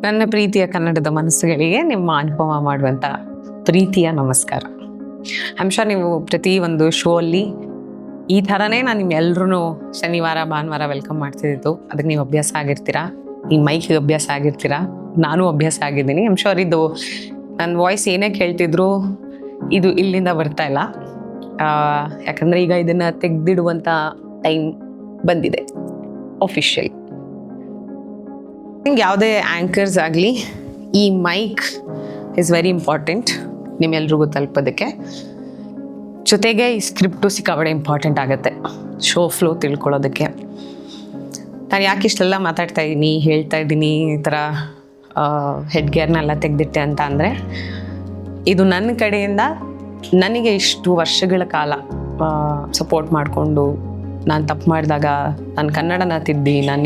ನನ್ನ ಪ್ರೀತಿಯ ಕನ್ನಡದ ಮನಸ್ಸುಗಳಿಗೆ ನಿಮ್ಮ ಅನುಭವ ಮಾಡುವಂಥ ಪ್ರೀತಿಯ ನಮಸ್ಕಾರ. ಅಂಶ ನೀವು ಪ್ರತಿ ಒಂದು ಶೋ ಅಲ್ಲಿ ಈ ಥರನೇ ನಾನು ನಿಮ್ಮೆಲ್ಲರೂ ಶನಿವಾರ ಭಾನುವಾರ ವೆಲ್ಕಮ್ ಮಾಡ್ತಿದ್ದು. ಅದಕ್ಕೆ ನೀವು ಅಭ್ಯಾಸ ಆಗಿರ್ತೀರಾ, ಈ ಮೈಕ್ಗೆ ಅಭ್ಯಾಸ ಆಗಿರ್ತೀರಾ, ನಾನು ಅಭ್ಯಾಸ ಆಗಿದ್ದೀನಿ. ಇದು ನನ್ನ ವಾಯ್ಸ್ ಏನೇ ಕೇಳ್ತಿದ್ರು ಇದು ಇಲ್ಲಿಂದ ಬರ್ತಾ ಇಲ್ಲ. ಯಾಕಂದರೆ ಈಗ ಇದನ್ನು ತೆಗೆದಿಡುವಂಥ ಟೈಮ್ ಬಂದಿದೆ ಅಫಿಷಿಯಲ್. ಯಾವುದೇ ಆ್ಯಂಕರ್ಸ್ ಆಗಲಿ ಈ ಮೈಕ್ ಇಸ್ ವೆರಿ ಇಂಪಾರ್ಟೆಂಟ್ ನಿಮ್ಮೆಲ್ರಿಗೂ ತಲುಪೋದಕ್ಕೆ. ಜೊತೆಗೆ ಈ ಸ್ಕ್ರಿಪ್ಟು ಸಿಕ್ಕಾಬಡೆ ಇಂಪಾರ್ಟೆಂಟ್ ಆಗುತ್ತೆ ಶೋ ಫ್ಲೋ ತಿಳ್ಕೊಳ್ಳೋದಕ್ಕೆ. ನಾನು ಯಾಕೆ ಇಷ್ಟೆಲ್ಲ ಮಾತಾಡ್ತಾ ಇದ್ದೀನಿ, ಹೇಳ್ತಾ ಇದ್ದೀನಿ, ಈ ಥರ ಹೆಡ್ ಗೇರ್ನೆಲ್ಲ ತೆಗೆದಿಟ್ಟೆ ಅಂತ ಅಂದರೆ, ಇದು ನನ್ನ ಕಡೆಯಿಂದ ನನಗೆ ಇಷ್ಟು ವರ್ಷಗಳ ಕಾಲ ಸಪೋರ್ಟ್ ಮಾಡಿಕೊಂಡು, ನಾನು ತಪ್ಪು ಮಾಡಿದಾಗ ನಾನು ಕನ್ನಡನ ತಿದ್ದಿ, ನಾನು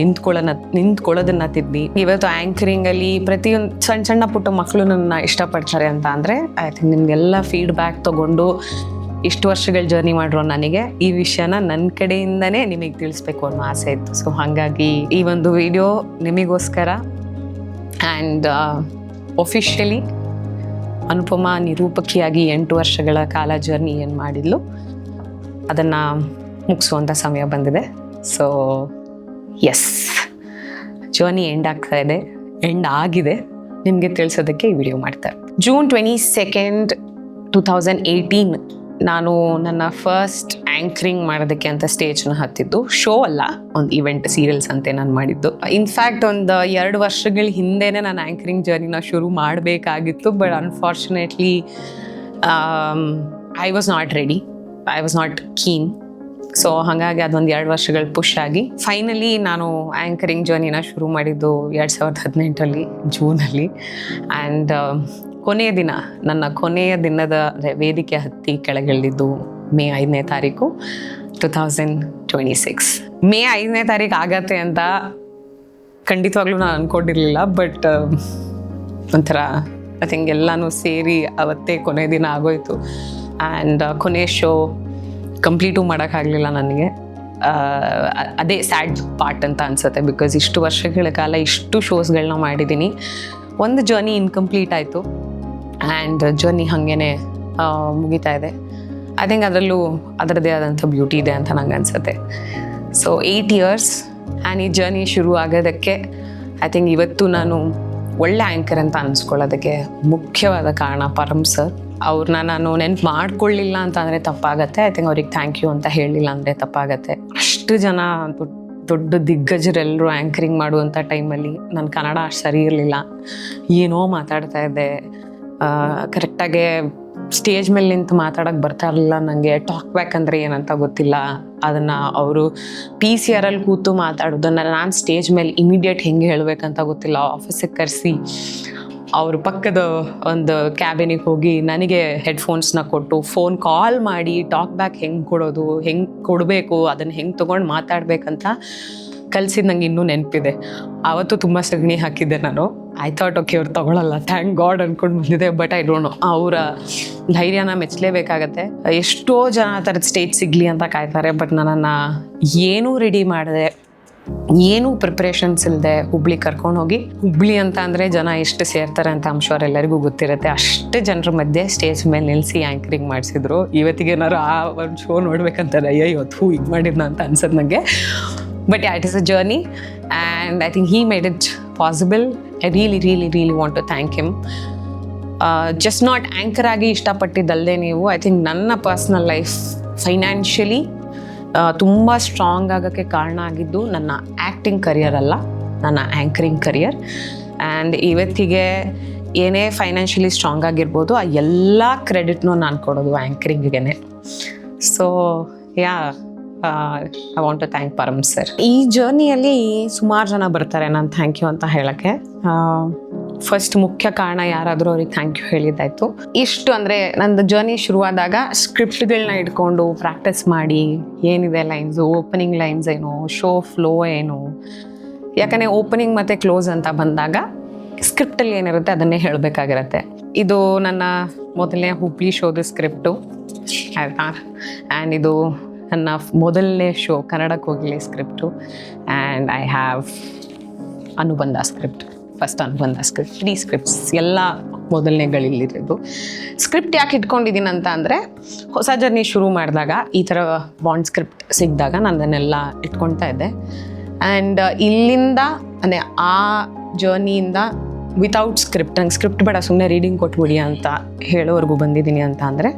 ನಿಂತ್ಕೊಳ್ಳೋದನ್ನ ತಿದ್ದಿ, ಇವತ್ತು ಆ್ಯಂಕರಿಂಗಲ್ಲಿ ಪ್ರತಿಯೊಂದು ಸಣ್ಣ ಸಣ್ಣ ಪುಟ್ಟ ಮಕ್ಕಳು ನನ್ನ ಇಷ್ಟಪಡ್ತಾರೆ ಅಂತ ಅಂದರೆ ಐ ಥಿಂಕ್ ನಿಮಗೆಲ್ಲ ಫೀಡ್ಬ್ಯಾಕ್ ತೊಗೊಂಡು ಇಷ್ಟು ವರ್ಷಗಳ ಜರ್ನಿ ಮಾಡಿರೋ ನನಗೆ ಈ ವಿಷಯನ ನನ್ನ ಕಡೆಯಿಂದನೇ ನಿಮಗೆ ತಿಳಿಸ್ಬೇಕು ಅನ್ನೋ ಆಸೆ ಇತ್ತು. ಸೊ ಹಾಗಾಗಿ ಈ ಒಂದು ವಿಡಿಯೋ ನಿಮಗೋಸ್ಕರ. ಆ್ಯಂಡ್ ಒಫಿಷಿಯಲಿ ಅನುಪಮಾ ನಿರೂಪಕಿಯಾಗಿ 8 ವರ್ಷಗಳ ಕಾಲ ಜರ್ನಿ ಏನು ಮಾಡಿದ್ಲು ಅದನ್ನು ಮುಗಿಸುವಂಥ ಸಮಯ ಬಂದಿದೆ. ಸೊ ಎಸ್, ಜರ್ನಿ ಎಂಡ್ ಆಗಿದೆ ನಿಮಗೆ ತಿಳಿಸೋದಕ್ಕೆ ಈ ವಿಡಿಯೋ ಮಾಡ್ತಾರೆ. June 22, 2018 ನಾನು ನನ್ನ ಫಸ್ಟ್ ಆ್ಯಂಕರಿಂಗ್ ಮಾಡೋದಕ್ಕೆ ಅಂತ ಸ್ಟೇಜ್ನ ಹತ್ತಿದ್ದು. ಶೋ ಅಲ್ಲ, ಒಂದು ಇವೆಂಟ್ ಸೀರಿಯಲ್ಸ್ ಅಂತೆ ನಾನು ಮಾಡಿದ್ದು. ಇನ್ಫ್ಯಾಕ್ಟ್ ಒಂದು 2 ವರ್ಷಗಳ ಹಿಂದೆನೇ ನಾನು ಆ್ಯಂಕರಿಂಗ್ ಜರ್ನಿನ ಶುರು ಮಾಡಬೇಕಾಗಿತ್ತು. But unfortunately I was not ready, I was not keen. So ಹಾಗಾಗಿ ಅದೊಂದು 2 ವರ್ಷಗಳು ಪುಷ್ ಆಗಿ ಫೈನಲಿ ನಾನು ಆ್ಯಂಕರಿಂಗ್ ಜರ್ನಿನ ಶುರು ಮಾಡಿದ್ದು 2018 ಜೂನಲ್ಲಿ. ಆ್ಯಂಡ್ ನನ್ನ ಕೊನೆಯ ದಿನದ ವೇದಿಕೆ ಹತ್ತಿ ಕೆಳಗಿಳಿದಿದ್ದು May 5, 2026. May 5 ಆಗತ್ತೆ ಅಂತ ಖಂಡಿತವಾಗ್ಲೂ ನಾನು ಅಂದ್ಕೊಂಡಿರಲಿಲ್ಲ. ಬಟ್ ಒಂಥರ ಐ ಥಿಂಕ್ ಎಲ್ಲನೂ ಸೇರಿ ಅವತ್ತೇ ಕೊನೆಯ ದಿನ ಆಗೋಯ್ತು. ಆ್ಯಂಡ್ ಕೊನೆಯ ಶೋ ಕಂಪ್ಲೀಟು ಮಾಡೋಕ್ಕಾಗಲಿಲ್ಲ ನನಗೆ. ಅದೇ ಸ್ಯಾಡ್ ಪಾರ್ಟ್ ಅಂತ ಅನಿಸುತ್ತೆ. ಬಿಕಾಸ್ ಇಷ್ಟು ವರ್ಷಗಳ ಕಾಲ ಇಷ್ಟು ಶೋಸ್ಗಳನ್ನ ಮಾಡಿದ್ದೀನಿ, ಒಂದು ಜರ್ನಿ ಇನ್ಕಂಪ್ಲೀಟ್ ಆಯಿತು. ಆ್ಯಂಡ್ ಜರ್ನಿ ಹಾಗೇ ಮುಗಿತಾ ಇದೆ. ಐ ಥಿಂಕ್ ಅದರಲ್ಲೂ ಅದರದ್ದೇ ಆದಂಥ ಬ್ಯೂಟಿ ಇದೆ ಅಂತ ನಂಗೆ ಅನಿಸುತ್ತೆ. ಸೊ 8 years ಆ್ಯಂಡ್ ಈ ಜರ್ನಿ ಶುರು ಆಗೋದಕ್ಕೆ ಐ ಥಿಂಕ್ ಇವತ್ತು ನಾನು ಒಳ್ಳೆ ಆ್ಯಂಕರ್ ಅಂತ ಅನಿಸ್ಕೊಳ್ಳೋದಕ್ಕೆ ಮುಖ್ಯವಾದ ಕಾರಣ ಪರಮ್ ಸರ್. ಅವ್ರನ್ನ ನಾನು ನೆನ್ಪು ಮಾಡ್ಕೊಳ್ಳಿಲ್ಲ ಅಂತ ಅಂದರೆ ತಪ್ಪಾಗತ್ತೆ. ಐ ಥಿಂಕ್ ಅವ್ರಿಗೆ ಥ್ಯಾಂಕ್ ಯು ಅಂತ ಹೇಳಿಲ್ಲ ಅಂದರೆ ತಪ್ಪಾಗತ್ತೆ. ಅಷ್ಟು ಜನ ದೊಡ್ಡ ದಿಗ್ಗಜರೆಲ್ಲರೂ ಆ್ಯಂಕರಿಂಗ್ ಮಾಡುವಂಥ ಟೈಮಲ್ಲಿ ನನ್ನ ಕನ್ನಡ ಅಷ್ಟು ಸರಿ ಇರಲಿಲ್ಲ, ಏನೋ ಮಾತಾಡ್ತಾ ಇದ್ದೆ. ಕರೆಕ್ಟಾಗೆ ಸ್ಟೇಜ್ ಮೇಲೆ ನಿಂತು ಮಾತಾಡೋಕ್ಕೆ ಬರ್ತಾ ಇರಲಿಲ್ಲ ನನಗೆ. ಟಾಕ್ ಬ್ಯಾಕ್ ಅಂದರೆ ಏನಂತ ಗೊತ್ತಿಲ್ಲ. ಅದನ್ನು ಅವರು PCR ಕೂತು ಮಾತಾಡೋದನ್ನು ನಾನು ಸ್ಟೇಜ್ ಮೇಲೆ ಇಮಿಡಿಯೇಟ್ ಹೆಂಗೆ ಹೇಳಬೇಕಂತ ಗೊತ್ತಿಲ್ಲ. ಆಫೀಸಿಗೆ ಕರೆಸಿ ಅವರು ಪಕ್ಕದ ಒಂದು ಕ್ಯಾಬಿನಿಗೆ ಹೋಗಿ ನನಗೆ ಹೆಡ್ಫೋನ್ಸ್ನ ಕೊಟ್ಟು ಫೋನ್ ಕಾಲ್ ಮಾಡಿ ಟಾಕ್ ಬ್ಯಾಕ್ ಹೆಂಗೆ ಕೊಡೋದು, ಹೆಂಗೆ ಕೊಡಬೇಕು, ಅದನ್ನು ಹೆಂಗೆ ತೊಗೊಂಡು ಮಾತಾಡಬೇಕಂತ ಕಲಿಸಿದ್ದು ನಂಗೆ ಇನ್ನೂ ನೆನಪಿದೆ. ಆವತ್ತು ತುಂಬ ಸಗಣಿ ಹಾಕಿದ್ದೆ ನಾನು. ಐ ಥಾಟ್ ಓಕೆ ಅವ್ರು ತೊಗೊಳಲ್ಲ, ಥ್ಯಾಂಕ್ ಗಾಡ್ ಅಂದ್ಕೊಂಡು ಬಂದಿದೆ. ಬಟ್ ಐ ಡೋಂಟ್ ನೋ, ಅವರ ಧೈರ್ಯನ ಮೆಚ್ಚಲೇಬೇಕಾಗತ್ತೆ. ಎಷ್ಟೋ ಜನ ಆ ಥರದ ಸ್ಟೇಜ್ ಸಿಗಲಿ ಅಂತ ಕಾಯ್ತಾರೆ. ಬಟ್ ನನ್ನನ್ನು ಏನೂ ರೆಡಿ ಮಾಡಿದೆ, ಏನೂ ಪ್ರಿಪ್ರೇಷನ್ಸ್ ಇಲ್ಲದೆ ಹುಬ್ಳಿ ಕರ್ಕೊಂಡೋಗಿ, ಹುಬ್ಳಿ ಅಂತ ಅಂದರೆ ಜನ ಎಷ್ಟು ಸೇರ್ತಾರೆ ಅಂತ ಎಲ್ಲರಿಗೂ ಗೊತ್ತಿರುತ್ತೆ. ಅಷ್ಟು ಜನರ ಮಧ್ಯೆ ಸ್ಟೇಜ್ ಮೇಲೆ ನಿಲ್ಲಿಸಿ ಆ್ಯಂಕರಿಂಗ್ ಮಾಡಿಸಿದ್ರು. ಇವತ್ತಿಗೇನಾದ್ರು ಆ ಒಂದು ಶೋ ನೋಡ್ಬೇಕಂತಾರೆ, ಅಯ್ಯೋ ಇವತ್ತು ಹಿಂಗೆ ಮಾಡಿದ್ನ ಅಂತ ಅನ್ಸೋದು ನನಗೆ. But yeah, it is a journey and I think he made it possible. I really want to thank him. Just not anchor ಆಗಿ ಇಷ್ಟಪಟ್ಟಿದ್ದಲ್ಲದೆ ನೀವು, ಐ ಥಿಂಕ್ ನನ್ನ ಪರ್ಸ್ನಲ್ ಲೈಫ್ ಫೈನಾನ್ಷಿಯಲಿ ತುಂಬ ಸ್ಟ್ರಾಂಗ್ ಆಗೋಕ್ಕೆ ಕಾರಣ ಆಗಿದ್ದು ನನ್ನ ಆ್ಯಕ್ಟಿಂಗ್ ಕರಿಯರ್ ಅಲ್ಲ, ನನ್ನ ಆ್ಯಂಕರಿಂಗ್ ಕರಿಯರ್. ಆ್ಯಂಡ್ ಇವತ್ತಿಗೆ ಏನೇ ಫೈನಾನ್ಷಿಯಲಿ ಸ್ಟ್ರಾಂಗ್ ಆಗಿರ್ಬೋದು, ಆ ಎಲ್ಲ ಕ್ರೆಡಿಟ್ನೂ ನಾನು ಕೊಡೋದು ಆ್ಯಂಕರಿಂಗಿಗೆ. So I want to thank Param sir. ಈ ಜರ್ನಿಯಲ್ಲಿ ಸುಮಾರು ಜನ ಬರ್ತಾರೆ ನಾನು ಥ್ಯಾಂಕ್ ಯು ಅಂತ ಹೇಳೋಕ್ಕೆ. ಫಸ್ಟ್ ಮುಖ್ಯ ಕಾರಣ ಯಾರಾದರೂ ಅವ್ರಿಗೆ ಥ್ಯಾಂಕ್ ಯು ಹೇಳಿದ್ದಾಯಿತು. ಇಷ್ಟು ಅಂದರೆ ನಂದು ಜರ್ನಿ ಶುರುವಾದಾಗ ಸ್ಕ್ರಿಪ್ಟ್ಗಳನ್ನ ಇಟ್ಕೊಂಡು ಪ್ರಾಕ್ಟೀಸ್ ಮಾಡಿ, ಏನಿದೆ ಲೈನ್ಸು, ಓಪನಿಂಗ್ ಲೈನ್ಸ್ ಏನು, ಶೋ ಫ್ಲೋ ಏನು. ಯಾಕಂದರೆ ಓಪನಿಂಗ್ ಮತ್ತು ಕ್ಲೋಸ್ ಅಂತ ಬಂದಾಗ ಸ್ಕ್ರಿಪ್ಟಲ್ಲಿ ಏನಿರುತ್ತೆ ಅದನ್ನೇ ಹೇಳಬೇಕಾಗಿರುತ್ತೆ. ಇದು ನನ್ನ ಮೊದಲನೇ ಹುಬ್ಳಿ ಶೋದು ಸ್ಕ್ರಿಪ್ಟು ಆಯಿತಾ. ಆ್ಯಂಡ್ ಇದು ನನ್ನ ಮೊದಲನೇ ಶೋ ಕನ್ನಡಕ್ಕೆ ಹೋಗಲಿ ಸ್ಕ್ರಿಪ್ಟು. ಆ್ಯಂಡ್ ಐ ಹ್ಯಾವ್ ಅನುಬಂಧ ಸ್ಕ್ರಿಪ್ಟ್. ಫಸ್ಟ್ ಅನುಬಂಧ ಸ್ಕ್ರಿಪ್ಟ್, 3 ಸ್ಕ್ರಿಪ್ಟ್ಸ್ ಎಲ್ಲ ಮೊದಲನೇಗಳಿಲ್ಲಿರೋದು. ಸ್ಕ್ರಿಪ್ಟ್ ಯಾಕೆ ಇಟ್ಕೊಂಡಿದ್ದೀನಿ ಅಂತ ಅಂದರೆ, ಹೊಸ ಜರ್ನಿ ಶುರು ಮಾಡಿದಾಗ ಈ ಥರ ಬಾಂಡ್ ಸ್ಕ್ರಿಪ್ಟ್ ಸಿಕ್ಕಿದಾಗ ನಾನು ಅದನ್ನೆಲ್ಲ ಇಟ್ಕೊಳ್ತಾ ಇದ್ದೆ. ಆ್ಯಂಡ್ ಇಲ್ಲಿಂದ ಅಂದರೆ ಆ ಜರ್ನಿಯಿಂದ ವಿತೌಟ್ ಸ್ಕ್ರಿಪ್ಟ್, ನಂಗೆ ಸ್ಕ್ರಿಪ್ಟ್ ಬೇಡ ಸುಮ್ಮನೆ ರೀಡಿಂಗ್ ಕೊಟ್ಬಿಡಿ ಅಂತ ಹೇಳೋವರೆಗೂ ಬಂದಿದ್ದೀನಿ ಅಂತ ಅಂದರೆ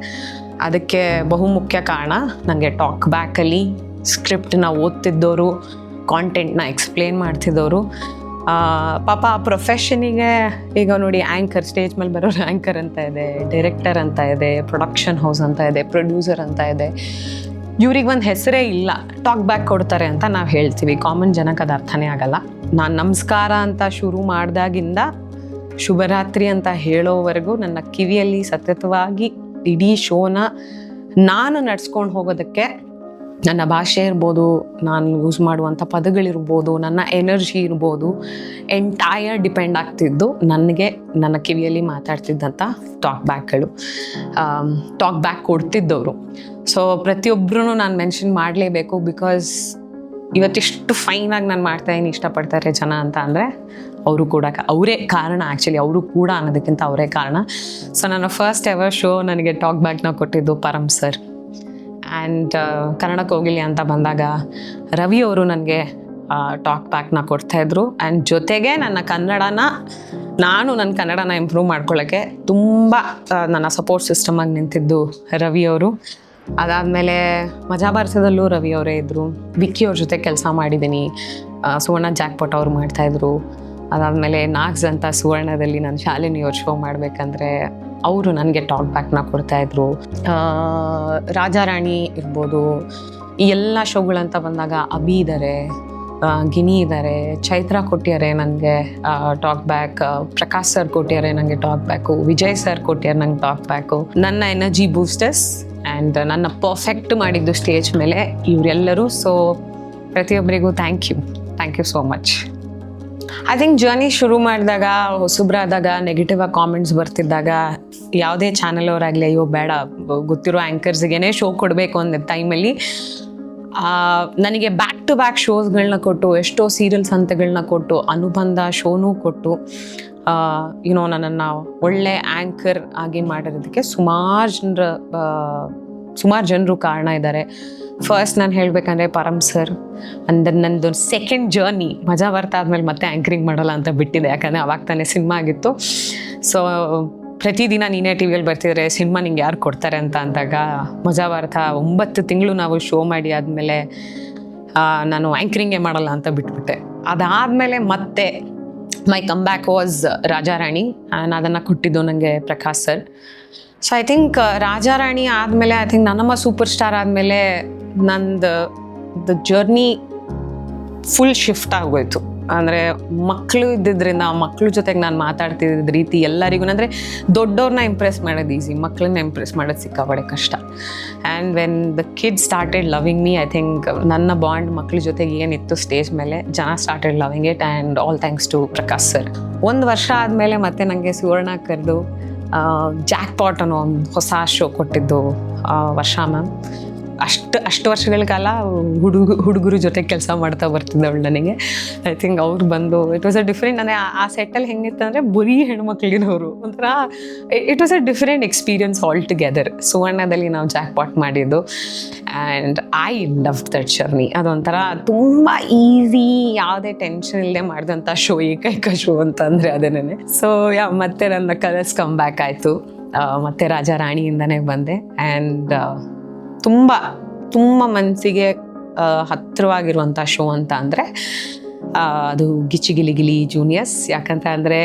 ಅದಕ್ಕೆ ಬಹುಮುಖ್ಯ ಕಾರಣ ನನಗೆ ಟಾಕ್ ಬ್ಯಾಕಲ್ಲಿ ಸ್ಕ್ರಿಪ್ಟನ್ನ ಓದ್ತಿದ್ದವರು, ಕಾಂಟೆಂಟ್ನ ಎಕ್ಸ್ಪ್ಲೇನ್ ಮಾಡ್ತಿದ್ದವರು. ಪಾಪ ಆ ಪ್ರೊಫೆಷನಿಗೆ ಈಗ ನೋಡಿ ಆ್ಯಂಕರ್, ಸ್ಟೇಜ್ ಮೇಲೆ ಬರೋರು ಆ್ಯಂಕರ್ ಅಂತ ಇದೆ, ಡೈರೆಕ್ಟರ್ ಅಂತ ಇದೆ, ಪ್ರೊಡಕ್ಷನ್ ಹೌಸ್ ಅಂತ ಇದೆ, ಪ್ರೊಡ್ಯೂಸರ್ ಅಂತ ಇದೆ. ಇವ್ರಿಗೆ ಒಂದು ಹೆಸರೇ ಇಲ್ಲ, ಟಾಕ್ ಬ್ಯಾಕ್ ಕೊಡ್ತಾರೆ ಅಂತ ನಾವು ಹೇಳ್ತೀವಿ. ಕಾಮನ್ ಜನಕ್ಕೆ ಅದು ಅರ್ಥನೇ ಆಗಲ್ಲ. ನಾನು ನಮಸ್ಕಾರ ಅಂತ ಶುರು ಮಾಡಿದಾಗಿಂದ ಶುಭರಾತ್ರಿ ಅಂತ ಹೇಳೋವರೆಗೂ ನನ್ನ ಕಿವಿಯಲ್ಲಿ ಸತತವಾಗಿ ಇಡೀ ಶೋನ ನಾನು ನಡ್ಸ್ಕೊಂಡು ಹೋಗೋದಕ್ಕೆ ನನ್ನ ಭಾಷೆ ಇರ್ಬೋದು, ನಾನು ಯೂಸ್ ಮಾಡುವಂಥ ಪದಗಳಿರ್ಬೋದು, ನನ್ನ ಎನರ್ಜಿ ಇರ್ಬೋದು, ಎಂಟೈರ್ ಡಿಪೆಂಡ್ ಆಗ್ತಿದ್ದು ನನಗೆ ನನ್ನ ಕಿವಿಯಲ್ಲಿ ಮಾತಾಡ್ತಿದ್ದಂಥ ಟಾಕ್ ಬ್ಯಾಕ್ಗಳು, ಟಾಕ್ ಬ್ಯಾಕ್ ಕೊಡ್ತಿದ್ದವರು. ಸೊ ಪ್ರತಿಯೊಬ್ಬರೂ ನಾನು ಮೆನ್ಷನ್ ಮಾಡಲೇಬೇಕು. ಬಿಕಾಸ್ ಇವತ್ತಿಷ್ಟು ಫೈನಾಗಿ ನಾನು ಮಾಡ್ತಾಯಿದ್ದೀನಿ, ಇಷ್ಟಪಡ್ತಾರೆ ಜನ ಅಂತ ಅಂದರೆ ಅವರು ಕೂಡ ಅವರೇ ಕಾರಣ. ಆ್ಯಕ್ಚುಲಿ ಅವರು ಕೂಡ ಅನ್ನೋದಕ್ಕಿಂತ ಅವರೇ ಕಾರಣ. ಸೊ ನನ್ನ ಫಸ್ಟ್ ಎವರ್ ಶೋ ನನಗೆ ಟಾಕ್ ಬ್ಯಾಕ್ನ ಕೊಟ್ಟಿದ್ದು ಪರಮ್ ಸರ್. ಆ್ಯಂಡ್ ಕನ್ನಡ ಕೋಗಿಲೆ ಅಂತ ಬಂದಾಗ ರವಿ ಅವರು ನನಗೆ ಟಾಕ್ ಬ್ಯಾಕ್ನ ಕೊಡ್ತಾಯಿದ್ರು. ಆ್ಯಂಡ್ ಜೊತೆಗೆ ನನ್ನ ಕನ್ನಡನ ಇಂಪ್ರೂವ್ ಮಾಡ್ಕೊಳ್ಳೋಕ್ಕೆ ತುಂಬ ನನ್ನ ಸಪೋರ್ಟ್ ಸಿಸ್ಟಮಾಗಿ ನಿಂತಿದ್ದು ರವಿ ಅವರು. ಅದಾದಮೇಲೆ ಮಜಾ ಭಾರತದಲ್ಲೂ ರವಿ ಅವರೇ ಇದ್ದರು. ವಿಕ್ಕಿ ಅವ್ರ ಜೊತೆ ಕೆಲಸ ಮಾಡಿದ್ದೀನಿ. ಸುವರ್ಣ ಜಾಕ್ಪಾಟ್ ಅವ್ರು ಮಾಡ್ತಾಯಿದ್ರು. ಅದಾದಮೇಲೆ ನಾಗ್ಸ್ ಅಂತ ಸುವರ್ಣದಲ್ಲಿ ನಾನು ಶಾಲಿನಿ ಅವ್ರ ಶೋ ಮಾಡಬೇಕಂದ್ರೆ ಅವರು ನನಗೆ ಟಾಕ್ ಬ್ಯಾಕ್ನ ಕೊಡ್ತಾಯಿದ್ರು. ರಾಜಾರಾಣಿ ಇರ್ಬೋದು, ಈ ಎಲ್ಲ ಶೋಗಳಂತ ಬಂದಾಗ ಅಭಿ ಇದ್ದಾರೆ, ಗಿನಿ ಇದ್ದಾರೆ, ಚೈತ್ರ ಕೊಟ್ಟಿದ್ದಾರೆ ನನಗೆ ಟಾಕ್ ಬ್ಯಾಕ್, ಪ್ರಕಾಶ್ ಸರ್ ಕೊಟ್ಟಿದ್ದಾರೆ ನನಗೆ ಟಾಕ್ ಬ್ಯಾಕು, ವಿಜಯ್ ಸರ್ ಕೊಟ್ಟಿದ್ದಾರೆ ನಂಗೆ ಟಾಕ್ ಬ್ಯಾಕು. ನನ್ನ ಎನರ್ಜಿ ಬೂಸ್ಟರ್ಸ್ ಆ್ಯಂಡ್ ನನ್ನ ಪರ್ಫೆಕ್ಟ್ ಮಾಡಿದ್ದು ಸ್ಟೇಜ್ ಮೇಲೆ ಇವರೆಲ್ಲರೂ. ಸೊ ಪ್ರತಿಯೊಬ್ಬರಿಗೂ thank you so much. I think journey ಶುರು ಮಾಡಿದಾಗ, ಹೊಸಬ್ರಾದಾಗ, ನೆಗೆಟಿವ್ ಆಗಿ ಕಾಮೆಂಟ್ಸ್ ಬರ್ತಿದ್ದಾಗ ಯಾವುದೇ ಚಾನಲ್ ಅವರಾಗಲಿ, ಅಯ್ಯೋ ಬೇಡ ಗೊತ್ತಿರೋ ಆ್ಯಂಕರ್ಸ್ಗೇ ಶೋ ಕೊಡಬೇಕು ಅನ್ನೋ ಟೈಮಲ್ಲಿ ನನಗೆ ಬ್ಯಾಕ್ ಟು ಬ್ಯಾಕ್ ಶೋಸ್ಗಳನ್ನ ಕೊಟ್ಟು, ಎಷ್ಟೋ ಸೀರಿಯಲ್ಸ್ ಹಂತಗಳನ್ನ ಕೊಟ್ಟು, ಅನುಬಂಧ ಶೋನೂ ಕೊಟ್ಟು ನನ್ನನ್ನು ಒಳ್ಳೆ ಆ್ಯಂಕರ್ ಆಗಿ ಮಾಡಿರೋದಕ್ಕೆ ಸುಮಾರು ಜನರು ಕಾರಣ ಇದ್ದಾರೆ. ಫಸ್ಟ್ ನಾನು ಹೇಳಬೇಕಂದ್ರೆ ಪರಮ್ ಸರ್. ಅಂದರೆ ನಂದು ಸೆಕೆಂಡ್ ಜರ್ನಿ ಮಜಾ ಭಾರತ ಆದಮೇಲೆ ಮತ್ತೆ ಆ್ಯಂಕರಿಂಗ್ ಮಾಡಲ್ಲ ಅಂತ ಬಿಟ್ಟಿದೆ. ಯಾಕಂದರೆ ಅವಾಗ ತಾನೇ ಸಿನಿಮಾ ಆಗಿತ್ತು. ಸೊ ಪ್ರತಿದಿನ ನೀನೇ ಟಿ ವಿಯಲ್ಲಿ ಬರ್ತಿದ್ರೆ ಸಿನಿಮಾ ನಿಂಗೆ ಯಾರು ಕೊಡ್ತಾರೆ ಅಂತ ಅಂದಾಗ ಮಜಾ ಭಾರತ 9 ತಿಂಗಳು ನಾವು ಶೋ ಮಾಡಿ ಆದಮೇಲೆ ನಾನು ಆ್ಯಂಕರಿಂಗೇ ಮಾಡಲ್ಲ ಅಂತ ಬಿಟ್ಬಿಟ್ಟೆ. ಅದಾದಮೇಲೆ ಮತ್ತೆ my come back was Rajarani. ಅದನ್ನು ಕೊಟ್ಟಿದ್ದು ನನಗೆ Prakash sir. So I think Rajarani ಆದಮೇಲೆ, I think Nannamma super star ಆದಮೇಲೆ ದ ಜರ್ನಿ ಫುಲ್ ಶಿಫ್ಟ್ ಆಗೋಯ್ತು. ಅಂದರೆ ಮಕ್ಕಳು ಇದ್ದಿದ್ದರಿಂದ ಮಕ್ಕಳ ಜೊತೆಗೆ ನಾನು ಮಾತಾಡ್ತಿದ್ದ ರೀತಿ ಎಲ್ಲರಿಗೂ, ಅಂದರೆ ದೊಡ್ಡವ್ರನ್ನ ಇಂಪ್ರೆಸ್ ಮಾಡೋದು ಈಸಿ, ಮಕ್ಕಳನ್ನ ಇಂಪ್ರೆಸ್ ಮಾಡೋದು ಸಿಕ್ಕಾಪಡೆ ಕಷ್ಟ. And when the kid started loving me, I think ನನ್ನ ಬಾಂಡ್ ಮಕ್ಕಳ ಜೊತೆಗೆ ಏನಿತ್ತು ಸ್ಟೇಜ್ ಮೇಲೆ, ಜನ started loving it. And all thanks to Prakash sir. 1 ವರ್ಷ ಆದಮೇಲೆ ಮತ್ತೆ ನನಗೆ ಸುವರ್ಣ ಕರೆದು ಜಾಕ್ಪಾಟ್ ಅನ್ನೋ ಒಂದು ಹೊಸ ಶೋ ಕೊಟ್ಟಿದ್ದು ವರ್ಷ ಮ್ಯಾಮ್. ಅಷ್ಟು ವರ್ಷಗಳ ಕಾಲ ಹುಡುಗರು ಜೊತೆ ಕೆಲಸ ಮಾಡ್ತಾ ಬರ್ತಿದ್ದವಳು ನನಗೆ. ಐ ಥಿಂಕ್ ಅವ್ರು ಬಂದು ಇಟ್ ವಾಸ್ ಅ ಡಿಫ್ರೆಂಟ್, ಅಂದರೆ ಆ ಸೆಟ್ಟಲ್ಲಿ ಹೆಂಗಿತ್ತು ಅಂದರೆ ಬರೀ ಹೆಣ್ಮಕ್ಳಿನವರು, ಒಂಥರ it was a different experience altogether. ಸುವರ್ಣದಲ್ಲಿ ನಾವು ಜಾಕ್ಪಾಟ್ ಮಾಡಿದ್ದು. And I love that journey. ಅದೊಂಥರ ತುಂಬ ಈಸಿ, ಯಾವುದೇ ಟೆನ್ಷನ್ ಇಲ್ಲದೆ ಮಾಡಿದಂಥ ಶೋ, ಏಕೈಕ ಶೋ ಅಂತಂದರೆ ಅದೇನೇ. ಸೊ ಮತ್ತೆ ನನ್ನ ಕಲರ್ಸ್ ಕಮ್ ಬ್ಯಾಕ್ ಆಯಿತು. ಮತ್ತೆ ರಾಜಾರಾಣಿಯಿಂದನೇ ಬಂದೆ. ಆ್ಯಂಡ್ ತುಂಬ ಮನಸ್ಸಿಗೆ ಹತ್ತಿರವಾಗಿರುವಂಥ ಶೋ ಅಂತ ಅಂದರೆ ಅದು ಗಿಚ್ಚಿ ಗಿಲಿ ಗಿಲಿ ಜೂನಿಯರ್ಸ್. ಯಾಕಂತ ಅಂದರೆ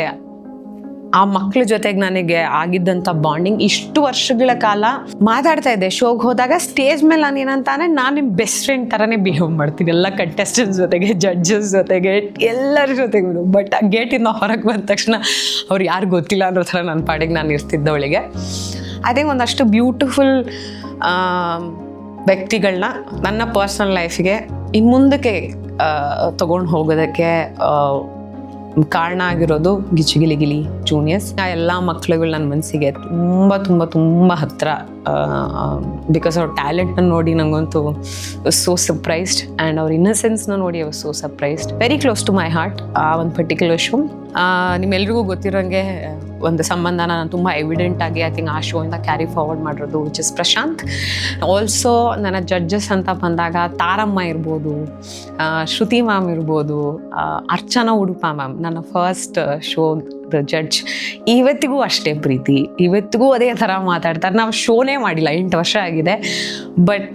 ಆ ಮಕ್ಕಳ ಜೊತೆಗೆ ನನಗೆ ಆಗಿದ್ದಂಥ ಬಾಂಡಿಂಗ್, ಇಷ್ಟು ವರ್ಷಗಳ ಕಾಲ ಮಾತಾಡ್ತಾ ಇದ್ದೆ. ಶೋಗೆ ಹೋದಾಗ ಸ್ಟೇಜ್ ಮೇಲೆ ನಾನು ಏನಂತಾನೆ, ನಾನು ನಿಮ್ಮ ಬೆಸ್ಟ್ ಫ್ರೆಂಡ್ ಥರನೇ ಬಿಹೇವ್ ಮಾಡ್ತೀನಿ ಎಲ್ಲ ಕಂಟೆಸ್ಟೆಂಟ್ಸ್ ಜೊತೆಗೆ, ಜಡ್ಜಸ್ ಜೊತೆಗೆ, ಎಲ್ಲರ ಜೊತೆಗೂ. ಬಟ್ ಆ ಗೇಟಿಂದ ಹೊರಗೆ ಬಂದ ತಕ್ಷಣ ಅವ್ರು ಯಾರು ಗೊತ್ತಿಲ್ಲ ಅನ್ನೋ ಥರ ನನ್ನ ಪಾಡಿಗೆ ನಾನು ಇರ್ತಿದ್ದವಳಿಗೆ. ಐ ಥಿಂಕ್ ಒಂದಷ್ಟು ಬ್ಯೂಟಿಫುಲ್ ವ್ಯಕ್ತಿಗಳನ್ನ ನನ್ನ ಪರ್ಸ್ನಲ್ ಲೈಫಿಗೆ ಇನ್ನು ಮುಂದಕ್ಕೆ ತೊಗೊಂಡು ಹೋಗೋದಕ್ಕೆ ಕಾರಣ ಆಗಿರೋದು ಗಿಚ್ಚಿ ಗಿಲಿ ಗಿಲಿ ಜೂನಿಯರ್ಸ್. ಆ ಎಲ್ಲ ಮಕ್ಕಳುಗಳು ನನ್ನ ಮನಸ್ಸಿಗೆ ತುಂಬ ತುಂಬ ತುಂಬ ಹತ್ತಿರ ಬಿಕಾಸ್ ಅವ್ರ ಟ್ಯಾಲೆಂಟ್ನ ನೋಡಿ ನಂಗಂತೂ ಸೋ ಸರ್ಪ್ರೈಸ್ಡ್ ಆ್ಯಂಡ್ ಅವ್ರ ಇನ್ನಸೆನ್ಸ್ನ ನೋಡಿ I was so surprised. Very close to my heart ಆ ಒಂದು ಪರ್ಟಿಕ್ಯುಲರ್ ಶೋ. ನಿಮ್ಮೆಲ್ರಿಗೂ ಗೊತ್ತಿರೋಂಗೆ ಒಂದು ಸಂಬಂಧನ ನಾನು ತುಂಬ ಎವಿಡೆಂಟ್ ಆಗಿ ಐ ಥಿಂಕ್ ಆ ಶೋಯಿಂದ ಕ್ಯಾರಿ ಫಾರ್ವರ್ಡ್ ಮಾಡಿರೋದು ವಿಚ್ ಇಸ್ ಪ್ರಶಾಂತ್. ಆಲ್ಸೋ ನನ್ನ ಜಡ್ಜಸ್ ಅಂತ ಬಂದಾಗ ತಾರಮ್ಮ ಇರ್ಬೋದು, ಶ್ರುತಿ ಮ್ಯಾಮ್ ಇರ್ಬೋದು, ಅರ್ಚನಾ ಉಡುಪ ಮ್ಯಾಮ್ ನನ್ನ ಫಸ್ಟ್ ಶೋ ಜಡ್ಜ್. ಇವತ್ತಿಗೂ ಅಷ್ಟೇ ಪ್ರೀತಿ, ಇವತ್ತಿಗೂ ಅದೇ ಥರ ಮಾತಾಡ್ತಾರೆ. ನಾವು ಶೋನೇ ಮಾಡಿಲ್ಲ, 8 ವರ್ಷ ಆಗಿದೆ, ಬಟ್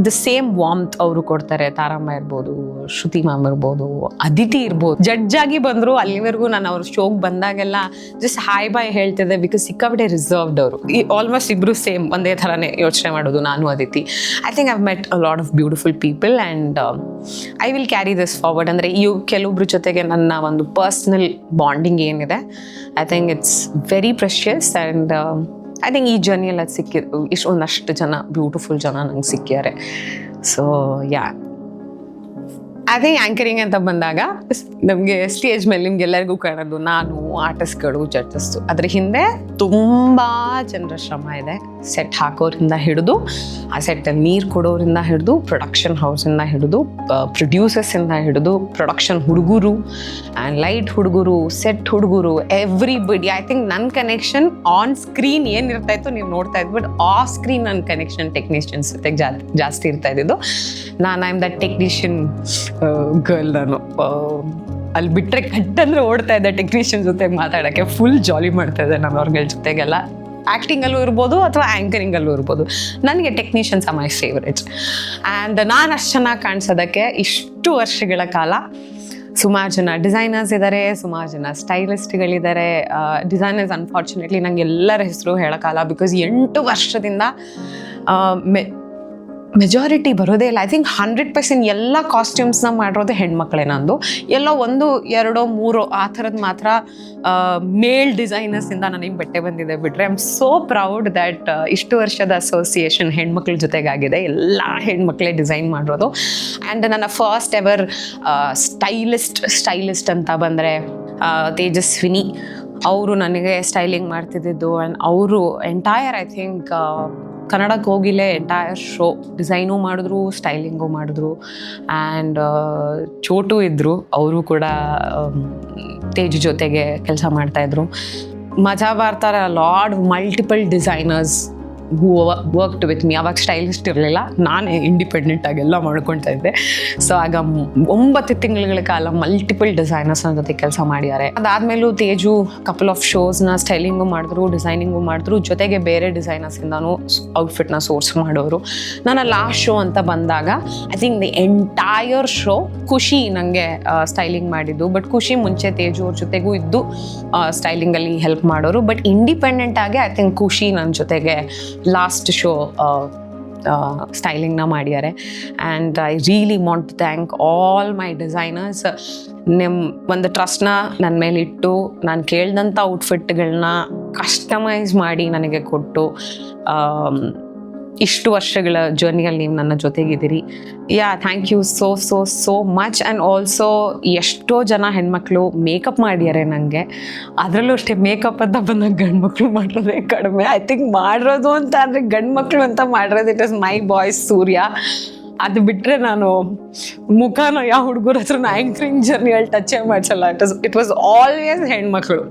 ದ ಸೇಮ್ ವಾಮ್ತ್ ಅವರು ಕೊಡ್ತಾರೆ. ತಾರಮ್ಮ ಇರ್ಬೋದು, ಶ್ರುತಿ ಮ್ಯಾಮ್ ಇರ್ಬೋದು, ಅದಿತಿ ಇರ್ಬೋದು. ಜಡ್ಜ್ ಆಗಿ ಬಂದರು ಅಲ್ಲಿವರೆಗೂ ನಾನು ಅವ್ರ ಶೋಗೆ ಬಂದಾಗೆಲ್ಲ ಜಸ್ಟ್ ಹಾಯ್ ಬಾಯ್ ಹೇಳ್ತಿದ್ದೆ, ಬಿಕಾಸ್ ಸಿಕ್ಕಾಬಿಟ್ಟೆ ರಿಸರ್ವ್ಡ್ ಅವರು. ಆಲ್ಮೋಸ್ಟ್ ಇಬ್ಬರು ಸೇಮ್ ಒಂದೇ ಥರನೇ ಯೋಚನೆ ಮಾಡೋದು ನಾನು Aditi. I think I've met a lot of beautiful people and I will carry this forward. ಅಂದರೆ ಕೆಲವೊಬ್ರ ಜೊತೆಗೆ ನನ್ನ ಒಂದು ಪರ್ಸ್ನಲ್ ಬಾಂಡಿಂಗ್ ಏನಿದೆ, I think it's very precious and I think ಈ ಜರ್ನಿಯಲ್ಲಿ ಅದು ಸಿಕ್ಕಿದ್ದು ಒಂದಷ್ಟು ಜನ ಬ್ಯೂಟಿಫುಲ್ ಜನ ನಂಗೆ ಸಿಕ್ಕಿದ್ದಾರೆ. ಸೊ ಯಾ, ಅದೇ ಆ್ಯಂಕರಿಂಗ್ ಅಂತ ಬಂದಾಗ ನಮಗೆ ಸ್ಟೇಜ್ ಮೇಲೆ ನಿಮ್ಗೆಲ್ಲರಿಗೂ ಕಾಣೋದು ನಾನು, ಆರ್ಟಿಸ್ಟ್ಗಳು, ಜಡ್ಜಸ್ಸು. ಅದ್ರ ಹಿಂದೆ ತುಂಬ ಜನರ ಶ್ರಮ ಇದೆ. ಸೆಟ್ ಹಾಕೋರಿಂದ ಹಿಡಿದು, ಆ ಸೆಟ್ಟಲ್ಲಿ ನೀರು ಕೊಡೋರಿಂದ ಹಿಡಿದು, ಪ್ರೊಡಕ್ಷನ್ ಹೌಸಿಂದ ಹಿಡಿದು, ಪ್ರೊಡ್ಯೂಸರ್ಸಿಂದ ಹಿಡಿದು, ಪ್ರೊಡಕ್ಷನ್ ಹುಡುಗರು ಆ್ಯಂಡ್ ಲೈಟ್ ಹುಡುಗರು, ಸೆಟ್ ಹುಡುಗರು, ಎವ್ರಿಬಡಿ. ಐ ಥಿಂಕ್ ನನ್ನ ಕನೆಕ್ಷನ್ ಆನ್ ಸ್ಕ್ರೀನ್ ಏನಿರ್ತಾಯಿತ್ತು ನೀವು ನೋಡ್ತಾ ಇದ್ದು, ಬಟ್ ಆಫ್ ಸ್ಕ್ರೀನ್ ನನ್ನ ಕನೆಕ್ಷನ್ ಟೆಕ್ನಿಷಿಯನ್ಸ್ ಜೊತೆಗೆ ಜಾಸ್ತಿ ಇರ್ತಾ ಇದ್ದಿದ್ದು. I am that technician girl. ನಾನು ಅಲ್ಲಿ ಬಿಟ್ಟರೆ ಕಟ್ಟಂದ್ರೆ ಓಡ್ತಾ ಇದ್ದೆ ಟೆಕ್ನಿಷಿಯನ್ ಜೊತೆಗೆ ಮಾತಾಡೋಕ್ಕೆ. ಫುಲ್ ಜಾಲಿ ಮಾಡ್ತಾ ಇದ್ದೆ ನಾನು ಅವ್ರಗಳ ಜೊತೆಗೆಲ್ಲ. ಆ್ಯಕ್ಟಿಂಗಲ್ಲೂ ಇರ್ಬೋದು ಅಥವಾ ಆ್ಯಂಕರಿಂಗಲ್ಲೂ ಇರ್ಬೋದು. ನನಗೆ technicians R my favourites. And ನಾನು ಅಷ್ಟು ಚೆನ್ನಾಗಿ ಕಾಣಿಸೋದಕ್ಕೆ ಇಷ್ಟು ವರ್ಷಗಳ ಕಾಲ ಸುಮಾರು ಜನ ಡಿಸೈನರ್ಸ್ ಇದ್ದಾರೆ, ಸುಮಾರು ಜನ ಸ್ಟೈಲಿಸ್ಟ್ಗಳಿದ್ದಾರೆ. ಡಿಸೈನರ್ಸ್ ಅನ್ಫಾರ್ಚುನೇಟ್ಲಿ ನಂಗೆ ಎಲ್ಲರ ಹೆಸರು ಹೇಳೋಕ್ಕಲ್ಲ, ಬಿಕಾಸ್ 8 ವರ್ಷದಿಂದ ಮೆಜಾರಿಟಿ ಬರೋದೇ ಇಲ್ಲ. ಐ ಥಿಂಕ್ 100% ಎಲ್ಲ ಕಾಸ್ಟ್ಯೂಮ್ಸ್ನ ಮಾಡಿರೋದು ಹೆಣ್ಮಕ್ಳೇ. ನಂದು ಎಲ್ಲೋ 1, 2, 3 ಆ ಥರದ್ದು ಮಾತ್ರ ಮೇಲ್ ಡಿಸೈನರ್ಸಿಂದ ನನಗೆ ಬಟ್ಟೆ ಬಂದಿದೆ ಬಿಟ್ಟರೆ I am so proud that ಇಷ್ಟು ವರ್ಷದ ಅಸೋಸಿಯೇಷನ್ ಹೆಣ್ಮಕ್ಳ ಜೊತೆಗಾಗಿದೆ. ಎಲ್ಲ ಹೆಣ್ಮಕ್ಳೇ ಡಿಸೈನ್ ಮಾಡಿರೋದು. ಆ್ಯಂಡ್ ನನ್ನ ಫಸ್ಟ್ ಎವರ್ ಸ್ಟೈಲಿಸ್ಟ್ ಅಂತ ಬಂದರೆ ತೇಜಸ್ವಿನಿ ಅವರು ನನಗೆ ಸ್ಟೈಲಿಂಗ್ ಮಾಡ್ತಿದ್ದಿದ್ದು. ಆ್ಯಂಡ್ ಅವರು ಎಂಟೈರ್ ಐ ಥಿಂಕ್ ಕನ್ನಡಕ್ಕೆ ಹೋಗಿಲ್ಲೇ ಎಂಟೈರ್ ಶೋ ಡಿಸೈನು ಮಾಡಿದ್ರು, ಸ್ಟೈಲಿಂಗು ಮಾಡಿದ್ರು. ಆ್ಯಂಡ್ ಚೋಟು ಇದ್ದರು, ಅವರು ಕೂಡ ತೇಜ್ ಜೊತೆಗೆ ಕೆಲಸ ಮಾಡ್ತಾಯಿದ್ರು. ಮಜಾ ಬರ್ತಾರೆ ಲಾಡ್ multiple designers who worked with me. ಅವಾಗ ಸ್ಟೈಲಿಸ್ಟ್ ಇರಲಿಲ್ಲ, ನಾನೇ ಇಂಡಿಪೆಂಡೆಂಟಾಗಿ ಎಲ್ಲ ಮಾಡ್ಕೊಳ್ತಾ ಇದ್ದೆ. ಸೊ ಆಗ 9 ತಿಂಗಳ ಕಾಲ ಮಲ್ಟಿಪಲ್ ಡಿಸೈನರ್ಸ್ನ ಜೊತೆ ಕೆಲಸ ಮಾಡಿದ್ದಾರೆ. ಅದಾದಮೇಲೂ ತೇಜು ಕಪಲ್ ಆಫ್ ಶೋಸ್ನ ಸ್ಟೈಲಿಂಗು ಮಾಡಿದ್ರು, ಡಿಸೈನಿಂಗು ಮಾಡಿದ್ರು, ಜೊತೆಗೆ ಬೇರೆ ಡಿಸೈನರ್ಸಿಂದನೂ ಔಟ್ಫಿಟ್ನ ಸೋರ್ಸ್ ಮಾಡೋರು. ನನ್ನ ಲಾಸ್ಟ್ ಶೋ ಅಂತ ಬಂದಾಗ I think the entire show ಖುಷಿ ನನಗೆ ಸ್ಟೈಲಿಂಗ್ ಮಾಡಿದ್ದು. ಬಟ್ ಖುಷಿ ಮುಂಚೆ ತೇಜು ಅವ್ರ ಜೊತೆಗೂ ಇದ್ದು ಸ್ಟೈಲಿಂಗಲ್ಲಿ ಹೆಲ್ಪ್ ಮಾಡೋರು. ಬಟ್ ಇಂಡಿಪೆಂಡೆಂಟಾಗಿ ಐ ಥಿಂಕ್ ಖುಷಿ ನನ್ನ ಜೊತೆಗೆ ಲಾಸ್ಟ್ ಶೋ ಸ್ಟೈಲಿಂಗ್ನ ಮಾಡಿದ್ದಾರೆ. And I really want to thank all my designers. ಒಂದು ಟ್ರಸ್ಟ್ನ ನನ್ನ ಮೇಲೆ ಇಟ್ಟು ನಾನು ಕೇಳಿದಂಥ ಔಟ್ಫಿಟ್ಗಳನ್ನ ಕಸ್ಟಮೈಸ್ ಮಾಡಿ ನನಗೆ ಕೊಟ್ಟು ಇಷ್ಟು ವರ್ಷಗಳ ಜರ್ನಿಯಲ್ಲಿ ನೀವು ನನ್ನ ಜೊತೆಗಿದ್ದೀರಿ. Yeah, thank you so much. And also ಎಷ್ಟೋ ಜನ ಹೆಣ್ಮಕ್ಳು ಮೇಕಪ್ ಮಾಡಿದ್ದಾರೆ ನನಗೆ. ಅದರಲ್ಲೂ ಅಷ್ಟೇ ಮೇಕಪ್ ಅಂತ ಬಂದಾಗ ಗಂಡು ಮಕ್ಕಳು ಮಾಡಿರೋದೇ ಕಡಿಮೆ. ಐ ಥಿಂಕ್ ಮಾಡಿರೋದು ಅಂತ ಅಂದರೆ ಗಂಡು ಮಕ್ಕಳು ಅಂತ ಮಾಡಿರೋದು ಇಟ್ ಇಸ್ ಮೈ ಬಾಯ್ಸ್ ಸೂರ್ಯ. ಅದು ಬಿಟ್ಟರೆ ನಾನು ಮುಖನ ಯಾವ ಹುಡುಗರ ಹತ್ರ ಆ್ಯಂಕರಿಂಗ್ ಜರ್ನಿಯಲ್ಲಿ ಟಚೇ ಮಾಡಿಸಲ್ಲ. ಇಟ್ ವಾಸ್ ಆಲ್ವೇಸ್ ಹೆಣ್ಮಕ್ಳು.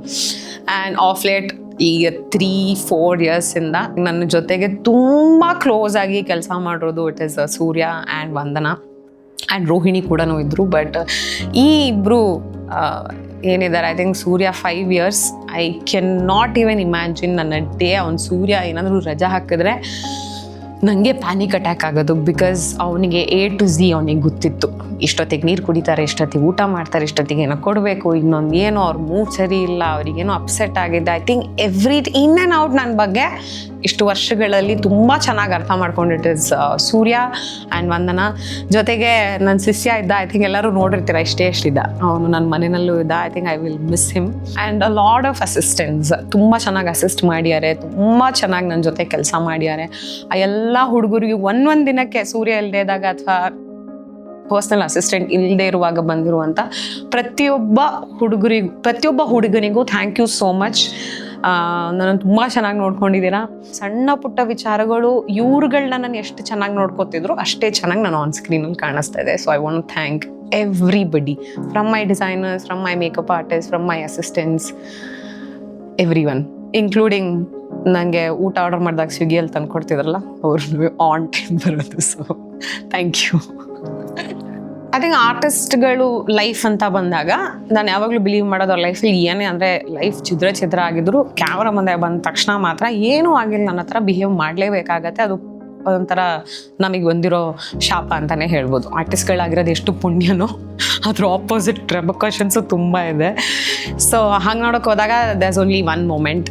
ಆ್ಯಂಡ್ ಆಫ್ ಲೇಟ್ ಈಗ 3-4 ಇಯರ್ಸಿಂದ ನನ್ನ ಜೊತೆಗೆ ತುಂಬ ಕ್ಲೋಸ್ ಆಗಿ ಕೆಲಸ ಮಾಡಿರೋದು it is Surya and Vandana and Rohini ಕೂಡ ಇದ್ದರು. ಬಟ್ ಈ ಇಬ್ಬರು ಏನಿದ್ದಾರೆ, I think Surya 5 years. I can not even imagine ನನ್ನ ಡೇ ಅವ್ನು ಸೂರ್ಯ ಏನಾದರೂ ರಜಾ ಹಾಕಿದ್ರೆ ನನಗೆ ಪ್ಯಾನಿಕ್ ಅಟ್ಯಾಕ್ ಆಗೋದು. ಬಿಕಾಸ್ ಅವನಿಗೆ A to Z ಅವನಿಗೆ ಗೊತ್ತಿತ್ತು. ಇಷ್ಟೊತ್ತಿಗೆ ನೀರು ಕುಡಿತಾರೆ, ಇಷ್ಟೊತ್ತಿಗೆ ಊಟ ಮಾಡ್ತಾರೆ, ಇಷ್ಟೊತ್ತಿಗೆ ಏನೋ ಕೊಡಬೇಕು, ಇನ್ನೊಂದು ಏನೋ ಅವ್ರ ಮೂಡ್ ಸರಿ ಇಲ್ಲ, ಅವ್ರಿಗೇನೋ ಅಪ್ಸೆಟ್ ಆಗಿದೆ. I think in and out ನನ್ನ ಬಗ್ಗೆ ಇಷ್ಟು ವರ್ಷಗಳಲ್ಲಿ ತುಂಬ ಚೆನ್ನಾಗಿ ಅರ್ಥ ಮಾಡ್ಕೊಂಡಿಟ್ಟಿಸ್ ಸೂರ್ಯ ಆ್ಯಂಡ್ ವಂದನಾ. ಜೊತೆಗೆ ನನ್ನ ಶಿಷ್ಯ ಇದ್ದ, ಐ ಥಿಂಕ್ ಎಲ್ಲರೂ ನೋಡಿರ್ತೀರ, ಎಷ್ಟಿದ್ದ ಅವನು ನನ್ನ ಮನೆಯಲ್ಲೂ ಇದ್ದ. I think I will miss him. And a lot of assistants ತುಂಬ ಚೆನ್ನಾಗಿ ಅಸಿಸ್ಟ್ ಮಾಡಿದ್ದಾರೆ, ತುಂಬ ಚೆನ್ನಾಗಿ ನನ್ನ ಜೊತೆ ಕೆಲಸ ಮಾಡಿದ್ದಾರೆ. ಆ ಎಲ್ಲ ಹುಡುಗರಿಗೆ ಒಂದೊಂದು ದಿನಕ್ಕೆ ಸೂರ್ಯ ಇಲ್ಲದೆ ಇದ್ದಾಗ ಅಥವಾ ಪರ್ಸ್ನಲ್ ಅಸಿಸ್ಟೆಂಟ್ ಇಲ್ಲದೆ ಇರುವಾಗ ಬಂದಿರುವಂಥ ಪ್ರತಿಯೊಬ್ಬ ಹುಡುಗನಿಗೂ ಥ್ಯಾಂಕ್ ಯು ಸೋ ಮಚ್. ನನ್ನನ್ನು ತುಂಬ ಚೆನ್ನಾಗಿ ನೋಡ್ಕೊಂಡಿದ್ದೀರಾ. ಸಣ್ಣ ಪುಟ್ಟ ವಿಚಾರಗಳು ಇವ್ರುಗಳನ್ನ ನಾನು ಎಷ್ಟು ಚೆನ್ನಾಗಿ ನೋಡ್ಕೋತಿದ್ರು ಅಷ್ಟೇ ಚೆನ್ನಾಗಿ ನಾನು ಆನ್ ಸ್ಕ್ರೀನಲ್ಲಿ ಕಾಣಿಸ್ತಾ ಇದೆ. So I want thank everybody, from my designers, from my makeup artist, from my assistants, every one, including ನನಗೆ ಊಟ ಆರ್ಡರ್ ಮಾಡಿದಾಗ ಸ್ವಿಗ್ಗಿಯಲ್ಲಿ ತಂದು ಕೊಡ್ತಿದ್ರಲ್ಲ ಅವ್ರು ಆನ್ ಟೈಮ್ ಬರೋದು. So thank you. I think ಆರ್ಟಿಸ್ಟ್ಗಳು ಲೈಫ್ ಅಂತ ಬಂದಾಗ ನಾನು ಯಾವಾಗಲೂ ಬಿಲೀವ್ ಮಾಡೋದು ಅವ್ರ ಲೈಫಲ್ಲಿ ಏನೇ ಅಂದರೆ ಲೈಫ್ ಛಿದ್ರ ಆಗಿದ್ರು ಕ್ಯಾಮ್ರಾ ಮುಂದೆ ಬಂದ ತಕ್ಷಣ ಮಾತ್ರ ಏನೂ ಆಗಿಲ್ಲ ನನ್ನ ಹತ್ರ ಬಿಹೇವ್ ಮಾಡಲೇಬೇಕಾಗತ್ತೆ. ಅದು ಒಂಥರ ನಮಗೆ ಬಂದಿರೋ ಶಾಪ ಅಂತಲೇ ಹೇಳ್ಬೋದು. ಆರ್ಟಿಸ್ಟ್ಗಳಾಗಿರೋದು ಎಷ್ಟು ಪುಣ್ಯನೋ ಅದ್ರ ಆಪೋಸಿಟ್ ರೆಪರ್ಕಷನ್ಸು ತುಂಬ ಇದೆ. ಸೊ ಹಂಗೆ ನೋಡೋಕೆ ಹೋದಾಗ ದರ್ಸ್ ಓನ್ಲಿ ಒನ್ ಮೂಮೆಂಟ್